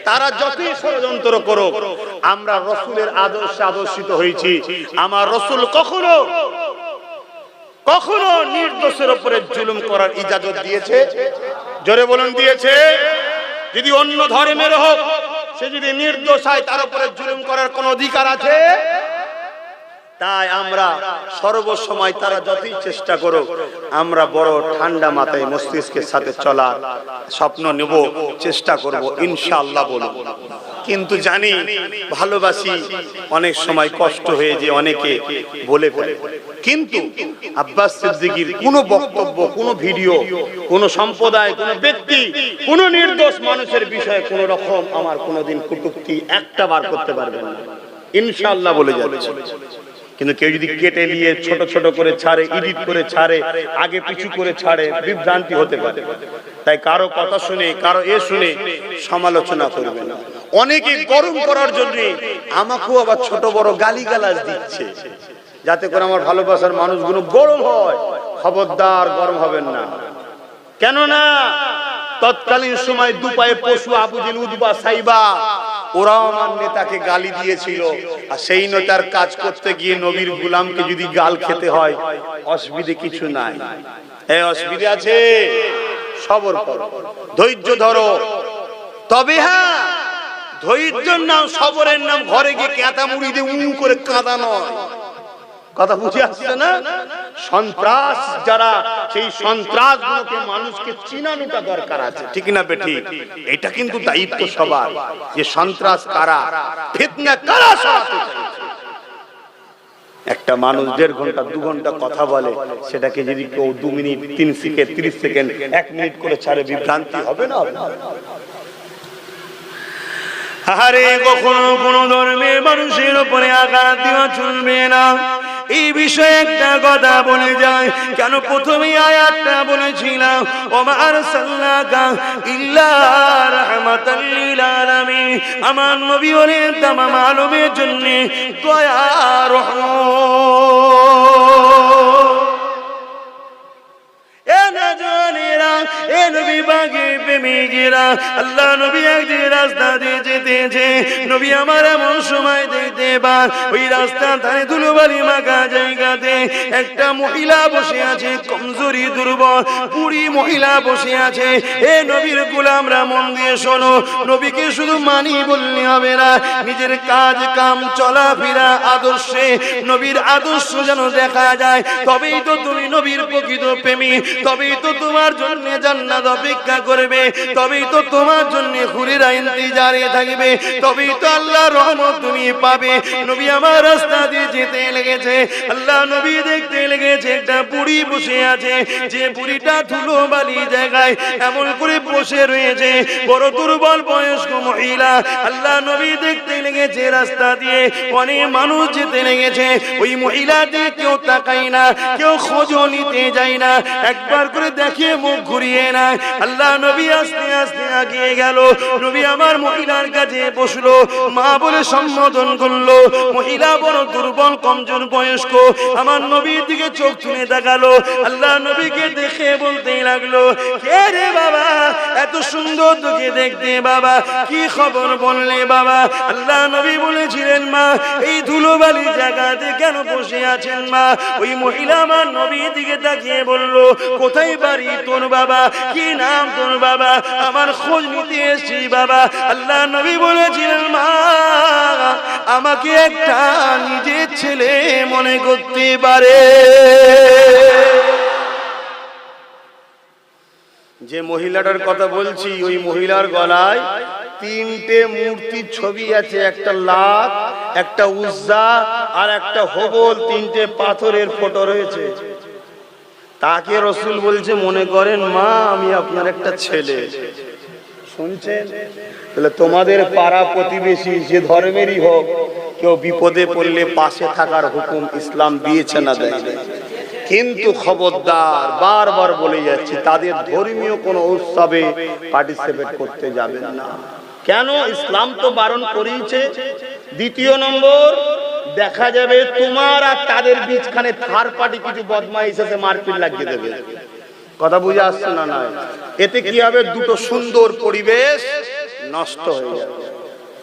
তারা যতই ষড়যন্ত্র করুক, আমরা রাসূলের আদর্শে আদর্শিত হয়েছি। আমার রাসূল কখনো কখনো নির্দোষের উপরে জুলুম করার ইজাজত দিয়েছে? জোরে বলুন, দিয়েছে? যদি অন্য ধর্মের হোক, সে যদি নির্দোষ হয়, তার উপরে জুলুম করার কোন অধিকার আছে? তাই আমরা সর্বসময় তারা যতই চেষ্টা করো, আমরা বড় ঠান্ডা মাথায় মস্তিষ্কের সাথে চলার স্বপ্ন নেব, চেষ্টা করব ইনশাআল্লাহ বলব। কিন্তু জানি ভালোবাসি, অনেক সময় কষ্ট হয়ে যে অনেকে বলে ফেলে। কিন্তু আব্বাস সিদ্দিকীর কোনো বক্তব্য, কোনো ভিডিও, কোনো সম্প্রদায়, কোনো ব্যক্তি, কোনো নির্দোষ মানুষের বিষয়ে কোনো রকম আমার কোনোদিন কটূক্তি একটা বার করতে পারবে না, ইনশাআল্লাহ বলে যাচ্ছে। কিন্তু কেউ যদি কেটে নিয়ে ছোট ছোট করে ছাড়ে, এডিট করে ছাড়ে, আগে পিছু করে ছাড়ে, বিভ্রান্তি হতে পারে। তাই কারো কথা শুনে, কারো শুনে সমালোচনা করবে না। অনেকে গরম করার জন্য আমাকেও আবার ছোট বড় গালিগালাজ দিচ্ছে, যাতে করে আমার ভালোবাসার মানুষগুলো গরম হয়। খবরদার গরম হবেন না। কেননা তৎকালীন সময় দুপায়ে পশু আবু জেল, উতবা, সাইবা, ওরাও আমার নেতাকে গালি দিয়েছিল। আর সেই নেতার কাজ করতে গিয়ে নবীর গোলামকে যদি গাল খেতে হয়, অসুবিধে কিছু নাই। এই অসুবিধা আছে? সবর করো, ধৈর্য ধরো। তবে হ্যাঁ, ধৈর্যের নাম, সবরের নাম ঘরে গিয়ে কেতা মুড়ি দিয়ে উঁ করে কাঁদা নয়। কথা বুঝে আসছে না? সন্ত্রাস যারা, সেই সন্ত্রাসগুলোকে মানুষকে চিনানোটা দরকার আছে। ঠিক না বেটি? এটা কিন্তু দায়িত্ব সবার, যে সন্ত্রাস কারা, ফিতনা কারা সরাতে চাইছে। একটা মানুষ 1.5 ঘন্টা 2 ঘন্টা কথা বলে, সেটাকে যদি কেউ 2 মিনিট 3 সেকেন্ড 30 সেকেন্ড 1 মিনিট করে ছাড়ে, বিভ্রান্তি হবে না? আরে কখনো কোন ধর্মের মানুষের উপরে আঘাত দেওয়া চলবে না। এই বিষয়ে একটা কথা বলে যায়, কেন প্রথমে আয়াতটা বলেছিলাম, ওমা আরসালনাকা ইল্লা রাহমাতাল লিল আলামিন। আমার নবী হলেন তামাম আলমের জন্য দয়া, রহমত। আল্লাহ নবী একদিন রাস্তা দিয়ে যেতেছে, নবী আমার এমন সময় দেখতে পান, ওই রাস্তা ধারে ধুলোবালি মাখা জায়গাতে একটা মহিলা বসে আছে, কমজোরি, দুর্বল, বুড়ি মহিলা বসে আছে। এ নবীর গোলামরা মন দিয়ে শোনো, নবীকে শুধু মানি বললে হবে না, নিজের কাজ কাম চলাফেরা আদর্শে নবীর আদর্শ যেন দেখা যায়। তবেই তো তুমি নবীর প্রকৃত প্রেমী, তবেই তো তোমার জন্য জান্নাত অপেক্ষা করবে, তবেই তো তোমার জন্য হুরেরা ইন্তজারে থাকবে, তবেই তো আল্লাহর রহমত তুমি পাবে। নবী আমার রাস্তা দিয়ে যেতে লেগেছে, আল্লাহ নবী দেখতে লেগেছে একটা বুড়ি বসে আছে, যে বুড়িটা ধুলোবালি জায়গায় এমন করে বসে রয়েছে, বড় দুর্বল বয়স্ক মহিলা। আল্লাহ নবী দেখতে লেগেছে রাস্তা দিয়ে অনেক মানুষ যেতে লেগেছে, ওই মহিলাটি কেউ তাকায় না, কেউ খোঁজও নিতে যায় না, একবার করে দেখে মুখ ঘুরিয়ে না। আল্লাহ নবী আস্তে আস্তে এগিয়ে গেল, নবী আমার মহিলার কাছে বসলো, মা বলে সম্বোধন করলো। মহিলা বড় দুর্বল, কমজোর বয়স্ক, আমার নবীর দিকে চোখ তুলে তাকালো। আল্লাহ নবীকে দেখে বলতেই লাগলো, কে রে বাবা, এত সুন্দর তোকে দেখতে বাবা, কি খবর বললে বাবা? আল্লাহ নবী বলেছিলেন, মা এই ধুলোবালি জায়গাতে কেন বসে আছেন মা? ওই মহিলা আমার নবীর দিকে তাকিয়ে বলল, কোথায় বাড়ি তোর বাবা, কি নাম তোর বাবা? বাবা, আমার খোঁজ নিতে এসেছি বাবা। আল্লাহ নবী বলেছিলেন, মা আমাকে একটা নিজের ছেলে মনে করতে পারে। যে মহিলাটার কথা বলছি, ওই মহিলার গলায় 3টে মূর্তির ছবি আছে, একটা লাত, একটা উজ্জা আর একটা হবল, 3টে পাথরের ফটো রয়েছে। তাকে রসুল বলছে, মনে করেন মা আমি আপনার একটা ছেলে। শুনছেন? তাহলে তোমাদের পাড়া প্রতিবেশী যে ধর্মেরই হোক, কেউ বিপদে পড়লে পাশে থাকার হুকুম ইসলাম দিয়েছে না দেয়? কিন্তু খবরদার, বারবার বলে যাচ্ছি, তাদের ধর্মীয় কোনো উৎসবে পার্টিসিপেট করতে যাবেন না। কেন? ইসলাম তো বারণ করেছে। দ্বিতীয় নম্বর, দেখা যাবে তোমার আর তাদের বিচখানে থার্ড পার্টি কিছু বদমাইশ এসে মারপিট লাগিয়ে দেবে। কথা বুঝে আসছে না? না, এতে কি হবে? দুটো সুন্দর পরিবেশ নষ্ট হয়ে যাবে।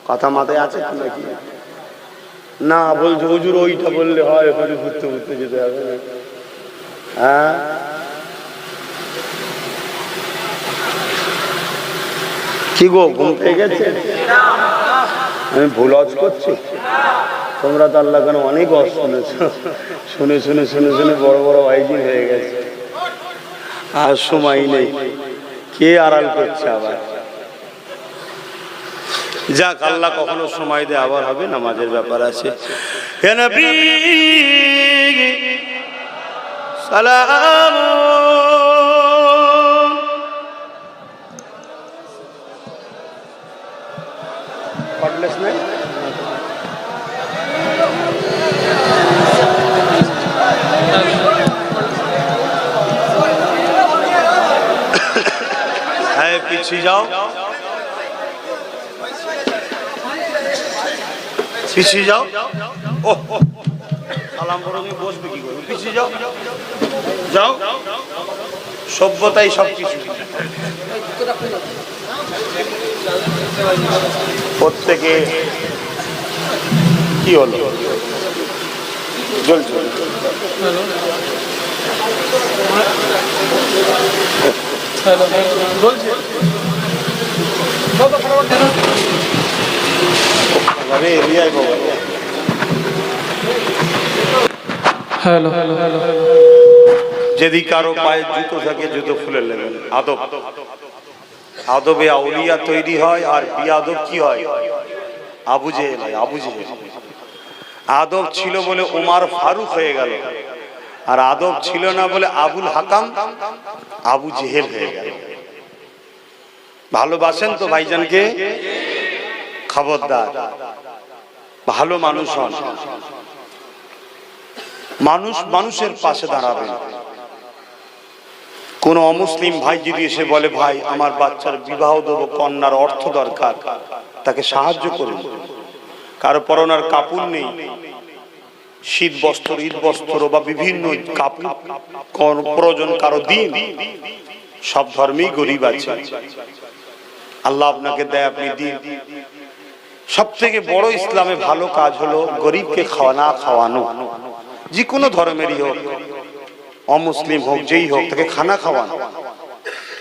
কথা মাথায় আছে নাকি? না বলছে হুজুর ওইটা বললে হয়, হুজুর ঘুরতে ঘুরতে যেতে হবে। হ্যাঁ, কি গো ঘুম পেয়ে গেছে? আমি ভুল আজ করছি? তোমরা তো আল্লাহ কেন অনেক অজ শুনেছ, শুনে শুনে শুনে শুনে বড় বড় আইজি হয়ে গেছে। আর সময় নেই, কে আড়াল করছে আবার? যাক, আল্লাহ কখনো সময় দেয়, আবার হবে, নামাজের ব্যাপার আছে। হে নবী সালাম, পড়লেস না? হ্যাঁ, পিছিয়ে যাও, পিছিয়ে যাও। ও সালাম বড় বসবে কি করে? পিছিয়ে যাও, যাও। সভ্যতাই সবকিছু। প্রত্যেকে কি হলো? জ্বলছে। যদি কারো পায়ে জুতো থাকে, জুতো খুলে নেবেন। আদব, আদবে আউলিয়া তৈরি হয়। আর বিয়াদব কি হয়? আবু জেহেল হয়। আবু জেহেল আদব ছিল বলে ওমর ফারুক হয়ে গেল, আর আদব ছিল না বলে আবুল হাকাম আবু জেহেল হয়ে গেল। ভালোবাসেন তো ভাইজানকে? খবরদার, ভালো মানুষ হন। মানুষ মানুষের পাশে দাঁড়াবেন। কোন অমুসলিম ভাই যদি এসে বলে, ভাই আমার বাচ্চার বিবাহ দেবো, কন্যার অর্থ দরকার, তাকে সাহায্য করুন। কারো পরনার কাপড় নেই, শীত বস্ত্র, ঈদ বস্ত্র বা বিভিন্ন কাপড় প্রয়োজন, কারো দিন। সব ধর্মেই গরিব আছে, আল্লাহ আপনাকে দেয়, আপনি দিন। সব থেকে বড় ইসলামে ভালো কাজ হলো গরিবকে খাওয়ানা খাওয়ানো। যে কোনো ধর্মেরই হোক, অমুসলিম হোক, যেই হোক, তাকে খানা খাওয়ানো।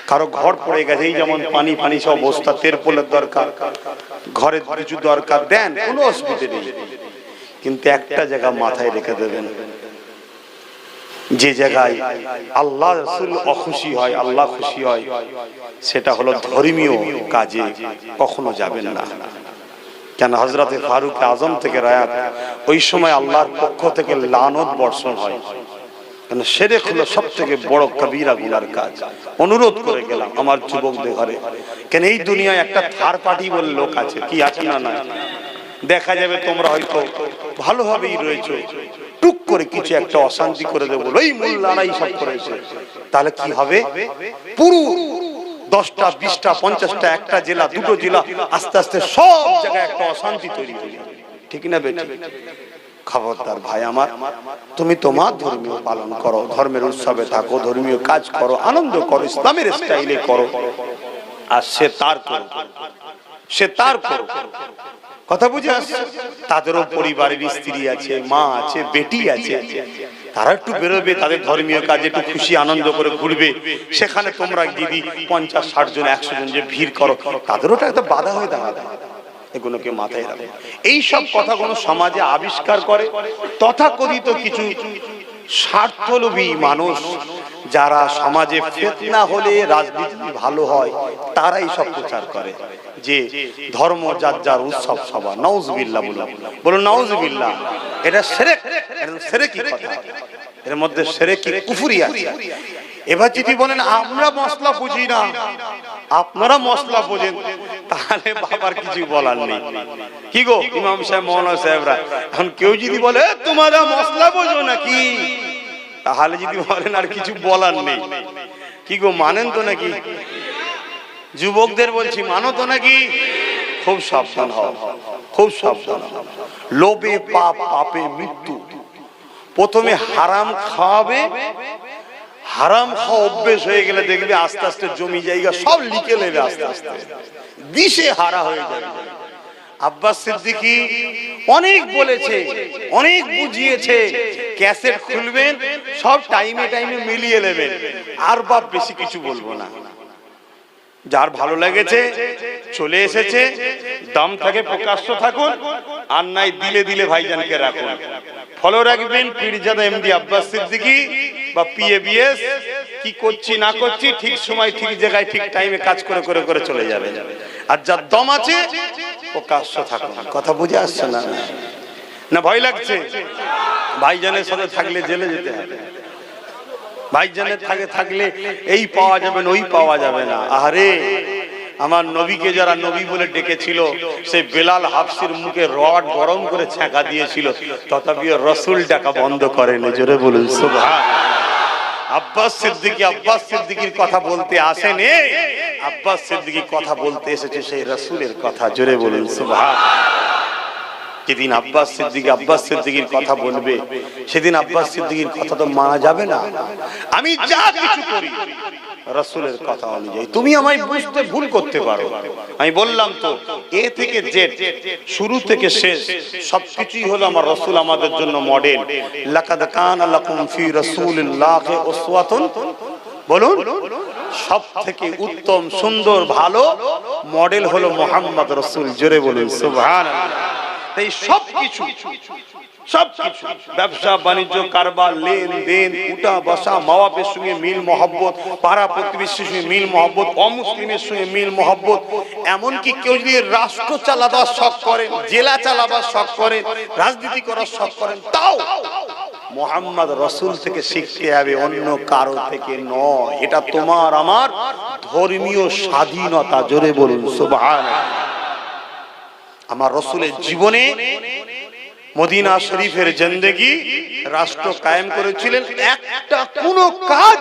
কারো ঘর পড়ে গেছে, এই যেমন পানি পানি সব অবস্থা, তেরপোলের দরকার, ঘরের কিছু দরকার, দেন, কোনো অসুবিধা নেই। কিন্তু একটা জায়গা মাথায় রেখে দেবেন, যে জায়গায় আল্লাহ রাসূল অখুশি হয়, আল্লাহ খুশি হয়, সেটা হলো ধর্মীয় কাজে কখনো যাবেন না। কেন? হযরতে ফারুক আজম থেকে রায়াত, ওই সময় আল্লাহর পক্ষ থেকে লানত বর্ষণ হয়। কেন? শিরক হলো সব থেকে বড় কবিরা গুনার কাজ। অনুরোধ করে গেলাম আমার যুবকদের ঘরে, কেন এই দুনিয়ায় একটা থার্ড পার্টি বলে লোক আছে, কি আছে না? না, দেখা যাবে তোমরা হয়তো ভালোভাবেই রয়েছে, টুক করে কিছু একটা অশান্তি করে দেবো, এই মোল্লারাই সব করেছে, তাহলে কি হবে? পুরো 10টা 20টা 50টা, একটা জেলা, দুটো জেলা, আস্তে আস্তে সব জায়গায় একটা অশান্তি তৈরি হয়ে যাবে। ঠিক না বেটি? খবরদার ভাই আমার, তুমি তোমার ধর্মীয় পালন করো, ধর্মের উৎসবে থাকো, ধর্মীয় কাজ করো, আনন্দ করো, ইসলামের স্টাইলে করো, আর সে তার করো, সে তার করো। কথা বুঝে আসছে? তাদেরও পরিবারের স্ত্রী আছে, মা আছে, বেটি আছে, তারা একটু বেরোবে, তাদের ধর্মীয় কাজে একটু খুশি আনন্দ করে ঘুরবে। সেখানে তোমরা দিদি 50-60 জন 100 জন যে ভিড় করো, তাদেরও একটা বাধা হয়ে দাঁড়াবে। এগুলোকে মাথায় রাখো। এইসব কথাগুলো সমাজে আবিষ্কার করে তথাকথিত কিছু স্বার্থলোভী মানুষ, যারা সমাজে ফিতনা হলে রাজনীতি ভালো হয়, তারাই সব প্রচার করে যে ধর্ম যার যার উৎসব সভা। নাউজুবিল্লাহ বলুন নাউজুবিল্লাহ। এটা শিরক, এটা শিরকি কথা, এর মধ্যে শিরকি কুফরি আছে। এবার যদি বলেন আমরা মশলা বুঝি না, আপনারা মশলা বোঝেন, তাহলে বাবার কিছু বলার নেই। কি গো ইমাম সাহেব, মৌলানা সাহেবরা, এখন কেউ যদি বলে তোমরা মশলা বোঝো নাকি, তাহলে যদি বলেন আর কিছু বলার নেই। কি গো মানেন তো নাকি? যুবকদের বলছি, মানো তো নাকি? খুব সাবধান হও, খুব সাবধান হও। লোভে পাপ, পাপে মৃত্যু। প্রথমে হারাম খাওয়াবে, হারাম খাওয়া অভ্যেস হয়ে গেলে দেখবে আস্তে আস্তে জমি জায়গা সব লিখে নেবে, আস্তে আস্তে দিশে হারা হয়ে যাবে। আব্বাস সিদ্দিকী অনেক বলেছে, অনেক বুঝিয়েছে, ক্যাসেট খুলবেন সব টাইমে টাইমে মিলিয়ে নেবেন, আর বাপ বেশি কিছু বলবো না। যার ভালো লেগেছে চলে এসেছে, দাম থাকে প্রকাশ্য থাকুন, আর নাই দিলে দিলে ভাইজানকে রাখুন। ফলো রাখবেন পীরজাদা এমডি আব্বাস সিদ্দিকী বা পিএবিএস, কি করছি না করছি ঠিক সময় ঠিক জায়গায় ঠিক টাইমে কাজ করে করে করে চলে যাবে। আর যার দম আছে প্রকাশ্য থাকুন। কথা বুঝে আসছে না? না ভয় লাগছে? ভাইজানের সাথে থাকলে জেলে যেতে হবে। ভাইজানের থাকলে এই পাওয়া যাবে না, ওই পাওয়া যাবে না। আরে আমার নবীকে যারা নবী বলে ডেকেছিল, সেই বেলাল হাফসির মুখে রড গরম করে ছ্যাঁকা দিয়েছিল, তথাপিও রসুল ডাকা বন্ধ করেনি। জোরে বলুন সুবহানাল্লাহ। আব্বাস সিদ্দিকীর কথা বলতে আসেনি, আব্বাস সিদ্দিকী কথা বলতে এসেছে সেই রসুলের কথা। জোরে বলুন সুবহানাল্লাহ। যেদিন আব্বাস সিদ্দিকীর কথা বলবে, সেদিন আব্বাস সিদ্দিকীর কথা তো মানা যাবে না। আমি যা কিছু করি রাসূলের কথা অনুযায়ী। তুমি আমায় বুঝতে ভুল করতে পারো, আমি বললাম তো এ থেকে জেড, শুরু থেকে শেষ সবকিছুই হলো আমার রাসূল আমাদের জন্য মডেল। লাকাদ কানা লাকুম ফি রাসূলিল্লাহি উসওয়াতুন, বলুন সব থেকে উত্তম সুন্দর ভালো মডেল হলো মুহাম্মদ রাসূল। জোরে বলুন সুবহানাল্লাহ। তাই সবকিছু ব্যবসা বাণিজ্য কারবার লেনদেন উঠা বসা মা বাপের সঙ্গে মিল মহব্বত, পাড়া প্রতিবেশীর সঙ্গে মিল মহব্বত, অমুসলিমের সঙ্গে মিল মহব্বত, এমনকি কেউ যদি রাষ্ট্র চালাবার শখ করেন, জেলা চালাবার শখ করেন, রাজনীতি করার শখ করেন, তাও মুহাম্মদ রাসূল থেকে শিখতে হবে, অন্য কারো থেকে নয়। এটা তোমার আমার ধর্মীয় স্বাধীনতা। জোরে বলুন সুবহানাল্লাহ। আমার রাসূলের জীবনে মদিনা শরীফের জিন্দেগি রাষ্ট্র কায়েম করেছিলেন। একটা কোনো কাজ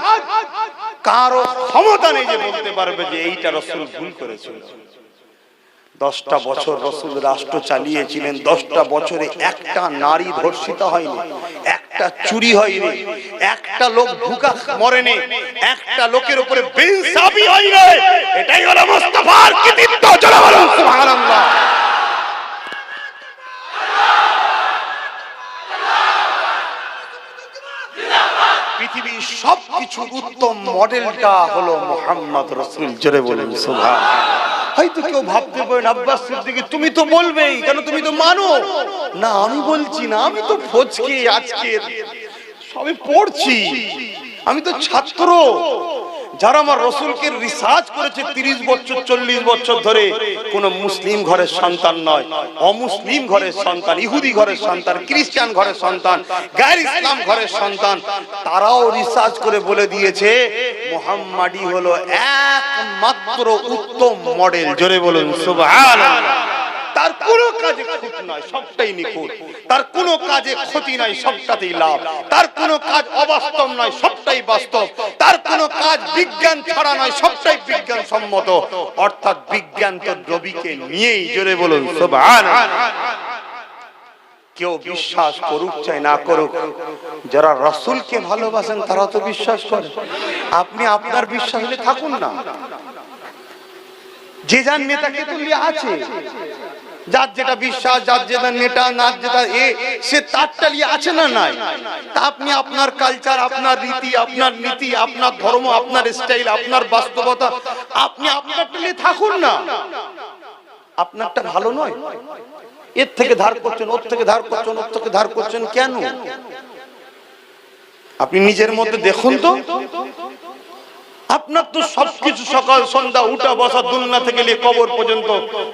কারো ক্ষমতা নেই যে বলতে পারবে যে এইটা রাসূল ভুল করেছিল। 10টা বছর রাসূল রাষ্ট্র চালিয়েছিলেন। 10টা বছরে একটা নারী ধর্ষিত হয়নি, একটা চুরি হয়নি, একটা লোক ভুকা মরেনি, একটা লোকের উপরে বেইনসাফি হয়নি। এটাই হলো মুস্তাফার কৃতিত্ব। চলো বলুন সুবহানাল্লাহ। পৃথিবীর সবকিছু উত্তম মডেলটা হলো মুহাম্মদ রাসূল। জোরে বলেন সুবহানাল্লাহ। হয়তো কেউ ভাবতে পারেন আব্বাস সিদ্দিকী তুমি তো বলবেই, কেন তুমি তো মানো না। আমি বলছি না, আমি তো ফজকে আজকে সবে পড়ছি, আমি তো ছাত্র। যারা আমার রাসূলকে রিসার্চ করেছে 30 বছর 40 বছর ধরে, কোন মুসলিম ঘরের সন্তান নয়, অমুসলিম ঘরের সন্তান, ইহুদি ঘরের সন্তান, খ্রিস্টান ঘরের সন্তান, গায়ের ইসলাম ঘরের সন্তান, তারাও রিসার্চ করে বলে দিয়েছে মুহাম্মাদি হলো একমাত্র উত্তম মডেল। জোরে বলুন সুবহানাল্লাহ। তার কোনো কাজে খুঁত নয়, সবটাই নিখুঁত। তার কোনো কাজে ক্ষতি নাই, সবটাতেই লাভ। তার কোনো কাজ অবাস্তব নয়, সবটাই বাস্তব। তার কোনো কাজ বিজ্ঞান ছাড়া নয়, সবটাই বিজ্ঞান সম্মত। অর্থাৎ বিজ্ঞান তো নবীকে নিয়েই। জোরে বলুন সুবহানাল্লাহ। কেউ বিশ্বাস করুক চাই না করুক, যারা রাসূলকে ভালোবাসেন তারা তো বিশ্বাস করে। আপনি আপনার বিশ্বাস হলে থাকুন না, যে যার নেতাকে তুলে আছে, যার যেটা বিশ্বাস, যার যেটা নেতা, নাচ যেটা সে তারটা নিয়ে আছে না নাই? তা আপনি আপনার কালচার, আপনার রীতি, আপনার নীতি, আপনার ধর্ম, আপনার স্টাইল, আপনার বাস্তবতা, আপনি আপনারটা নিয়ে থাকুন না। আপনারটা ভালো নয়, এর থেকে ধার করছেন, ওর থেকে ধার করছেন, ওর থেকে ধার করছেন কেন? আপনি নিজের মধ্যে দেখুন তো। আপনার তো সবকিছু সকাল সন্ধ্যা উঠা বসা দুনিয়া থেকে নিয়ে কবর পর্যন্ত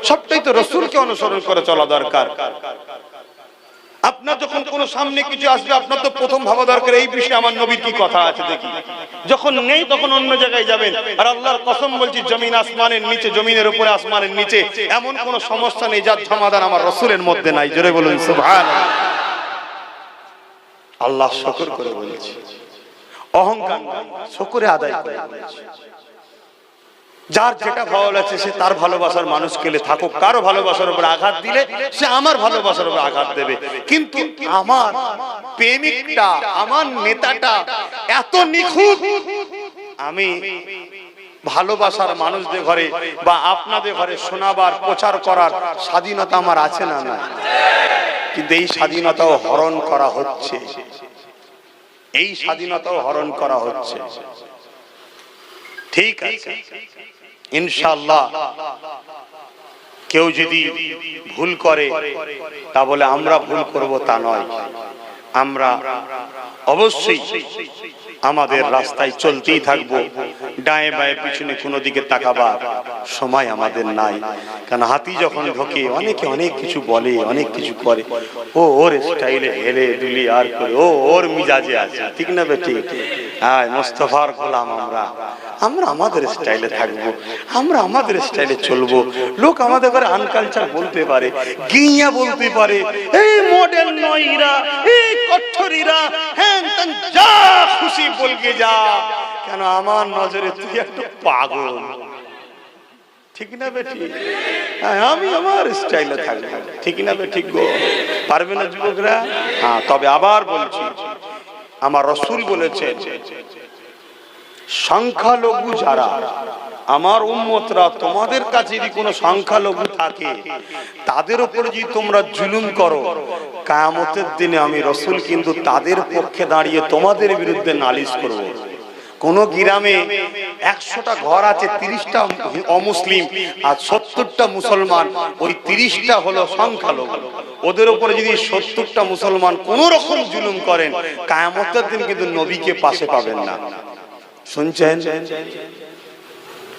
সবটাই তো রাসূলকে অনুসরণ করে চলা দরকার। আপনার যখন কোন সামনে কিছু আসবে, আপনার তো প্রথম ভাবা দরকার এই বিষয়ে আমার নবীর কি কথা আছে দেখি। যখন নেই তখন অন্য জায়গায় যাবেন। আর আল্লাহর কসম বলছি, জমিন আসমানের নিচে, জমিনের উপরে আসমানের নিচে এমন কোন সমস্যা নেই যার সমাধান আমার রাসূলের মধ্যে নাই। জোরে বলুন সুবহানাল্লাহ। আল্লাহ শুকর করে বলছি, অহংকার শুকরে আদায় করে বলছি, যার যেটা ভালো লাগছে সে তার ভালোবাসার মানুষকে থাকুক। কারো ভালোবাসার উপর আঘাত দিলে সে আমার ভালোবাসার উপর আঘাত দেবে, কিন্তু আমার প্রেমিকটা, আমার নেতাটা এত নিখুঁত, আমি ভালোবাসার মানুষদের ঘরে বা আপনাদের ঘরে শোনাবার, প্রচার করার স্বাধীনতা আমার আছে না? না। কিন্তু এই স্বাধীনতাও হরণ করা হচ্ছে, এই স্বাধীনতাও হরণ করা হচ্ছে। ঠিক আছে, ইনশাআল্লাহ কেউ যদি ভুল করে তা বলে আমরা ভুল করব তা নয়। আমরা অবশ্যই আমাদের রাস্তায় চলতেই থাকবো, ডায়ে বায়ে পিছনে কোনো দিকে তাকাবার সময় আমাদের নাই। কারণ হাতি যখন ঢোকে অনেকে অনেক কিছু বলে, অনেক কিছু করে, ও ওর স্টাইলে হেলে দুলি আর করে, ও ওর মিজাজে আছে, ঠিক না বেটি? হ্যাঁ, মোস্তফার গোলাম আমরা, আমরা আমাদের স্টাইলে থাকবো, আমরা আমাদের স্টাইলে চলবো। লোক আমাদের ঘরে আনকালচার বলতে পারে, গিয়া বলতে পারে, এই মডেল নয়রা, এই কঠোরীরা, হ্যাঁ যা খুশি বলকে যা, কেন আমার নজরে তুই একটা পাগল, ঠিক না বেটি? আমি আমার স্টাইলে থাকবো, ঠিক না বেটি গো? পারবে না যুবকরা? হ্যাঁ, তবে আবার বলছি, আমার রাসূল বলেছেন, সংখ্যালঘু যারা আমার উম্মতরা, তোমাদের কাছে যদি কোনো সংখ্যালঘু থাকে তাদের উপর যদি তোমরা জুলুম করো, কিয়ামতের দিনে আমি রাসূল কিন্তু তাদের পক্ষে দাঁড়িয়ে তোমাদের বিরুদ্ধে নালিশ করব। কোন গ্রামে 100টা ঘর আছে, 30টা অমুসলিম আর 70টা মুসলমান, ওই 30টা হলো সংখ্যালঘু। ওদের উপরে যদি 70টা মুসলমান কোন রকম জুলুম করেন, কিয়ামতের দিন কিন্তু নবীকে পাশে পাবেন না। শুনছেন?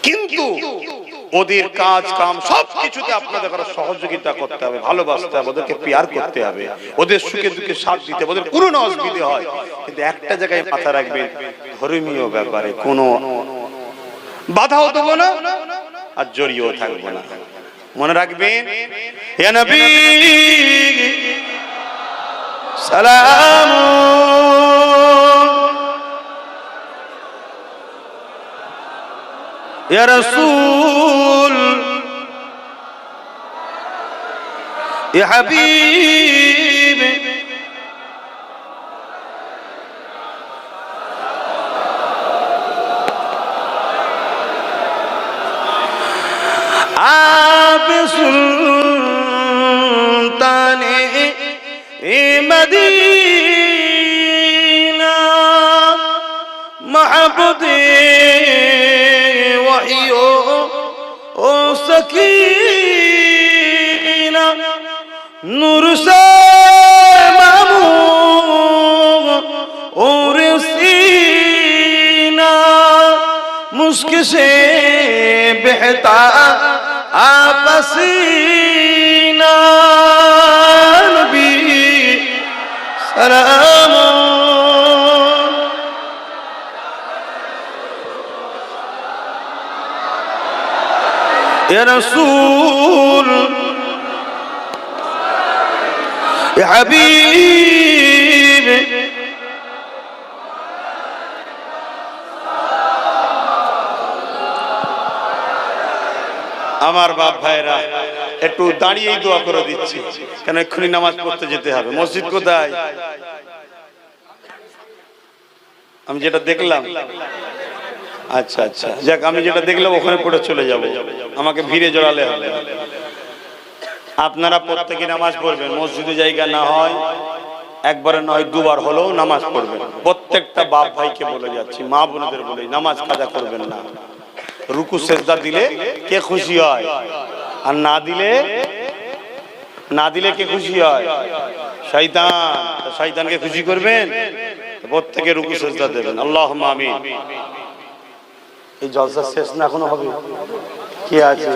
কিন্তু ওদের কাজ কাম সবকিছুতে আপনাদের সহযোগিতা করতে হবে, ভালোবাসতে হবে, ওদেরকে পিয়ার করতে হবে, ওদের সুখে দুঃখে সাথ দিতে হবে, ওদের কোনো অসুবিধা হয়। কিন্তু একটা জায়গায় মাথা রাখবেন, ধর্মীয় ব্যাপারে কোনো বাধাও দেবো না আর জড়িয়েও থাকবো না। মনে রাখবেন, ইয়া নবী সালাম, ইয়া রাসূল, ইয়া হাবিব, আপ সুলতানে মদিনা, মাহবুবে ওয়াহিও ও সকিনা, নূর সে মামু और सीना, मुस्क से बहता आपसीना, नबी सलाम, या रसूल, या हबीब। আমার বাপ ভাইরা একটু দাঁড়িয়েই দোয়া করে দিচ্ছি, কেন এক্ষুনি নামাজ পড়তে যেতে হবে। মসজিদ কোথায়? আমি যেটা দেখলাম, আচ্ছা আচ্ছা, যাক, আমি যেটা দেখলাম ওখানে পড়ে চলে যাব, আমাকে ভিড়ে জড়ালে হবে। আপনারা প্রত্যেকে নামাজ পড়বেন, মসজিদে জায়গা না হয় একবারে নয় দুবার হলেও নামাজ পড়বেন। প্রত্যেকটা বাপ ভাইকে বলে যাচ্ছি, মা বোনদের বলে নামাজ কাজা করবেন না। রুকু সেজদা দিলে কে খুশি হয়, আর না দিলে কে খুশি হয়? শয়তান। শয়তানকে খুশি করবেন, প্রত্যেকে রুকু সেজদা দেবেন। আল্লাহুম্মা আমিন। এই জলসা শেষ না এখনো হবে? কে আছে?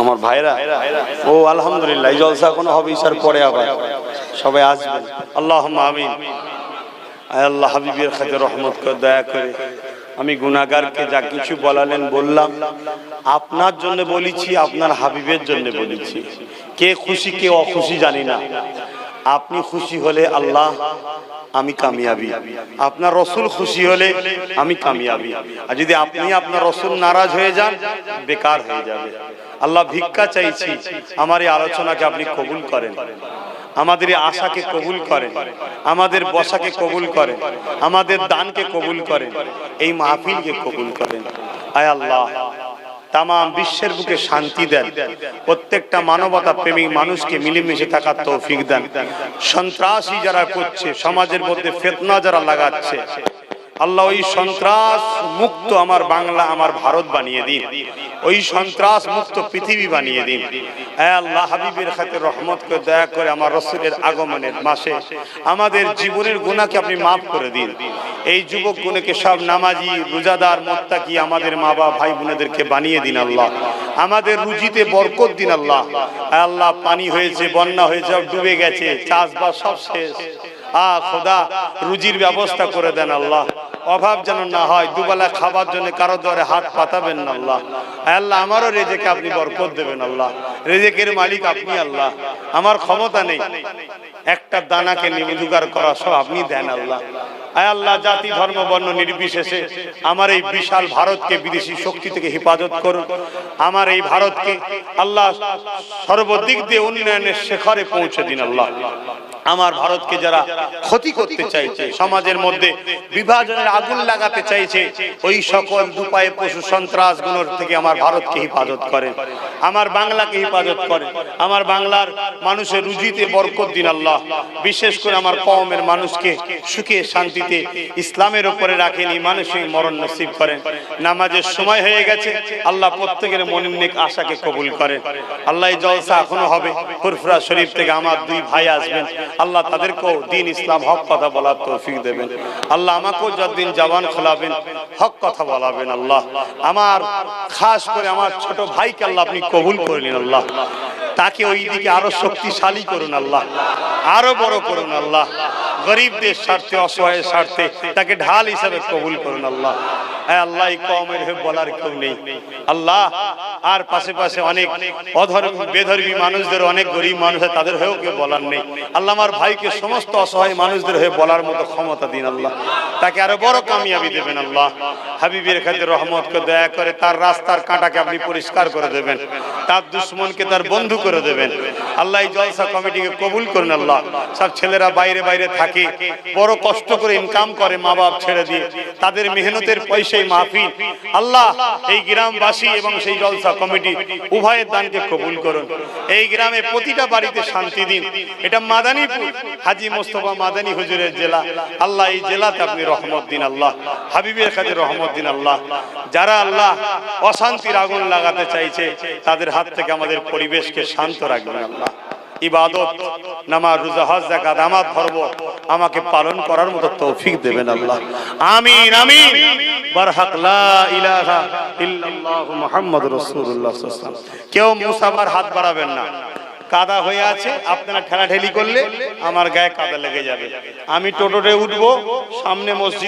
আমার ভাইরা, ও আলহামদুলিল্লাহ, এই জলসা এখনো হবে, ইশার পরে আবার সবাই আসবেন। আল্লাহুম্মা আমিন। আয় আল্লাহ, হাবিবের খাতিরে রহমত করে দয়া করে আমি গুনাহগারকে যা কিছু বলালেন বললাম, আপনার জন্য বলেছি, আপনার হাবিবের জন্য বলেছি। কে খুশি কে অখুশি জানি না। আপনি খুশি হলে আল্লাহ আমি কামিয়াবি, আপনার রসুল খুশি হলে আমি কামিয়াবি। আর যদি আপনি আপনার রসুল নারাজ হয়ে যান, বেকার হয়ে যাবে। আল্লাহ ভিক্ষা চাইছি, আমার এই আলোচনাকে আপনি কবুল করেন, আমাদের আশাকে কবুল করেন, আমাদের বসাকে কবুল করেন, আমাদের দানকে কবুল করেন, এই মাহফিলকে কবুল করেন। আয় আল্লাহ, তাম বিশ্বের বুকে শান্তি দেন, প্রত্যেকটা মানবতা প্রেমিক মানুষকে মিলেমিশে থাকার তৌফিক দেন। সন্ত্রাসী যারা করছে, সমাজের মধ্যে ফিতনা যারা লাগাচ্ছে, আল্লাহ ওই সন্ত্রাস মুক্ত আমার বাংলা আমার ভারত বানিয়ে দিন, ওই সন্ত্রাস মুক্ত পৃথিবী বানিয়ে দিন। হে আল্লাহ, হাবিবের খাতিরে রহমত করে দয়া করে আমার রাসূলের আগমনের মাসে আমাদের জীবনের গুনাহকে আপনি মাফ করে দিন। এই যুবক গুণকে সব নামাজি, রোজাদার, মুত্তাকি আমাদের মা বাবা ভাই বোনেদেরকে বানিয়ে দিন আল্লাহ। আমাদের রুজিতে বরকত দিন আল্লাহ। হে আল্লাহ, পানি হয়েছে, বন্যা হয়েছে, সব ডুবে গেছে, চাষবাস সব শেষ। খোদা, রুজির ব্যবস্থা করে দেন আল্লাহ, অভাব যেন না হয়। দুবেলা খাবার জন্য কারো দ্বারে হাত পাতাবেন না আল্লাহ। আল্লাহ, আমারও রেজেকে আপনি বরকত দেবেন আল্লাহ। রেজেকের মালিক আপনি আল্লাহ, আমার ক্ষমতা নেই, একটা দানাকে নির্জুগার করা সব আপনি দেন আল্লাহ। আয় আল্লাহ, জাতি ধর্ম বর্ণ নির্বিশেষে আমার এই বিশাল ভারতকে বিদেশি শক্তি থেকে হেফাজত করুন। আমার এই ভারতকে আল্লাহ সর্বদিক দিয়ে উন্নয়নের শিখরে পৌঁছে দিন আল্লাহ। আমার ভারতকে যারা ক্ষতি করতে চাইছে, সমাজের মধ্যে বিভাজনের আগুন লাগাতে চাইছে, ওই সকল দুপায়ে পশু সন্ত্রাসগুলোর থেকে আমার ভারতকে হেফাজত করেন, আমার বাংলাকে হেফাজত করেন। আমার বাংলার মানুষের রুজিতে বরকত দিন আল্লাহ। বিশেষ করে আমার কওমের মানুষকে সুখে শান্তিতে ইসলামের উপরে রাখেন, মানুষের মরণ নসিব করেন। নামাজের সময় হয়ে গেছে আল্লাহ, প্রত্যেকের মনের নেক আশাকে কবুল করেন আল্লাহ। এই জলসা এখনো হবে, ফুরফুরা শরীফ থেকে আমার দুই ভাই আসবেন আল্লাহ, তাদেরকেও দ্বীন ইসলাম হক কথা বলার তৌফিক দেবেন আল্লাহ। আমাকেও যতদিন জবান খোলাবেন হক কথা বলাবেন আল্লাহ। আমার খাস করে আমার ছোট ভাইকে আল্লাহ আপনি কবুল করে নিন আল্লাহ, তাকে ওই দিকে আরো শক্তিশালী করুন আল্লাহ, আরো বড় করুন আল্লাহ। গরিবদের স্বার্থে, অসহায়ের স্বার্থে তাকে ঢাল হিসাবে কবুল করুন আল্লাহ। হ্যাঁ আল্লাহ, এই কওমের হয়ে বলার কেউ নেই আল্লাহ। আর পাশে পাশে অনেক অধর্মী বেধর্মী মানুষদের, অনেক গরিব মানুষ, তাদের হয়েও কেউ বলার নেই আল্লাহ। আমার ভাইকে সমস্ত অসহায় মানুষদের হয়ে বলার মতো ক্ষমতা দিন আল্লাহ, তাকে আরো বড় কামিয়াবি দেবেন আল্লাহ। হাবিবের খাতিরে রহমত করে দয়া করে তার রাস্তার কাঁটাকে আপনি পরিষ্কার করে দেবেন, তার দুশ্মনকে তার বন্ধু করে দেবেন আল্লাহ। এই জলসা কমিটিকে কবুল করুন আল্লাহ। সব ছেলেরা বাইরে বাইরে থাকে, বড় কষ্ট করে ইনকাম করে মা বাপ ছেড়ে দিয়ে, তাদের মেহনতের পয়সায় মাহফিল আল্লাহ। এই গ্রামবাসী এবং সেই জলসা কমিটি উভয়ের দানকে কবুল করুন। এই গ্রামে প্রতিটা বাড়িতে শান্তি দিন। এটা মাদানীপুর, হাজী মোস্তফা মাদানী হুজুরের জেলা আল্লাহ। এই জেলাতে আপনি রহমত দিন আল্লাহ, হাবিবের কাছে রহমত দিন আল্লাহ। যারা আল্লাহ অশান্তির আগুন লাগাতে চাইছে, তাদের হাত থেকে আমাদের পরিবেশকে শান্ত রাখবেন আল্লাহ। ইবাদত, নামাজ, রোজা, হজ, যাকাত আমার ধর্ম আমাকে পালন করার মতো তৌফিক দেবেন আল্লাহ। আমিন আমিন। বারহাক লা ইলাহা ইল্লাল্লাহ মুহাম্মাদুর রাসূলুল্লাহ সাল্লাল্লাহু আলাইহি ওয়াসাল্লাম। কেউ মুসাফার হাত বাড়াবেন না, কাদা হয়ে আছে, আপনারা ঠেলাঠেলি করলে আমার গায়ে কাদা লেগে যাবে। আমি টোটোতে উঠবো, সামনে মসজিদ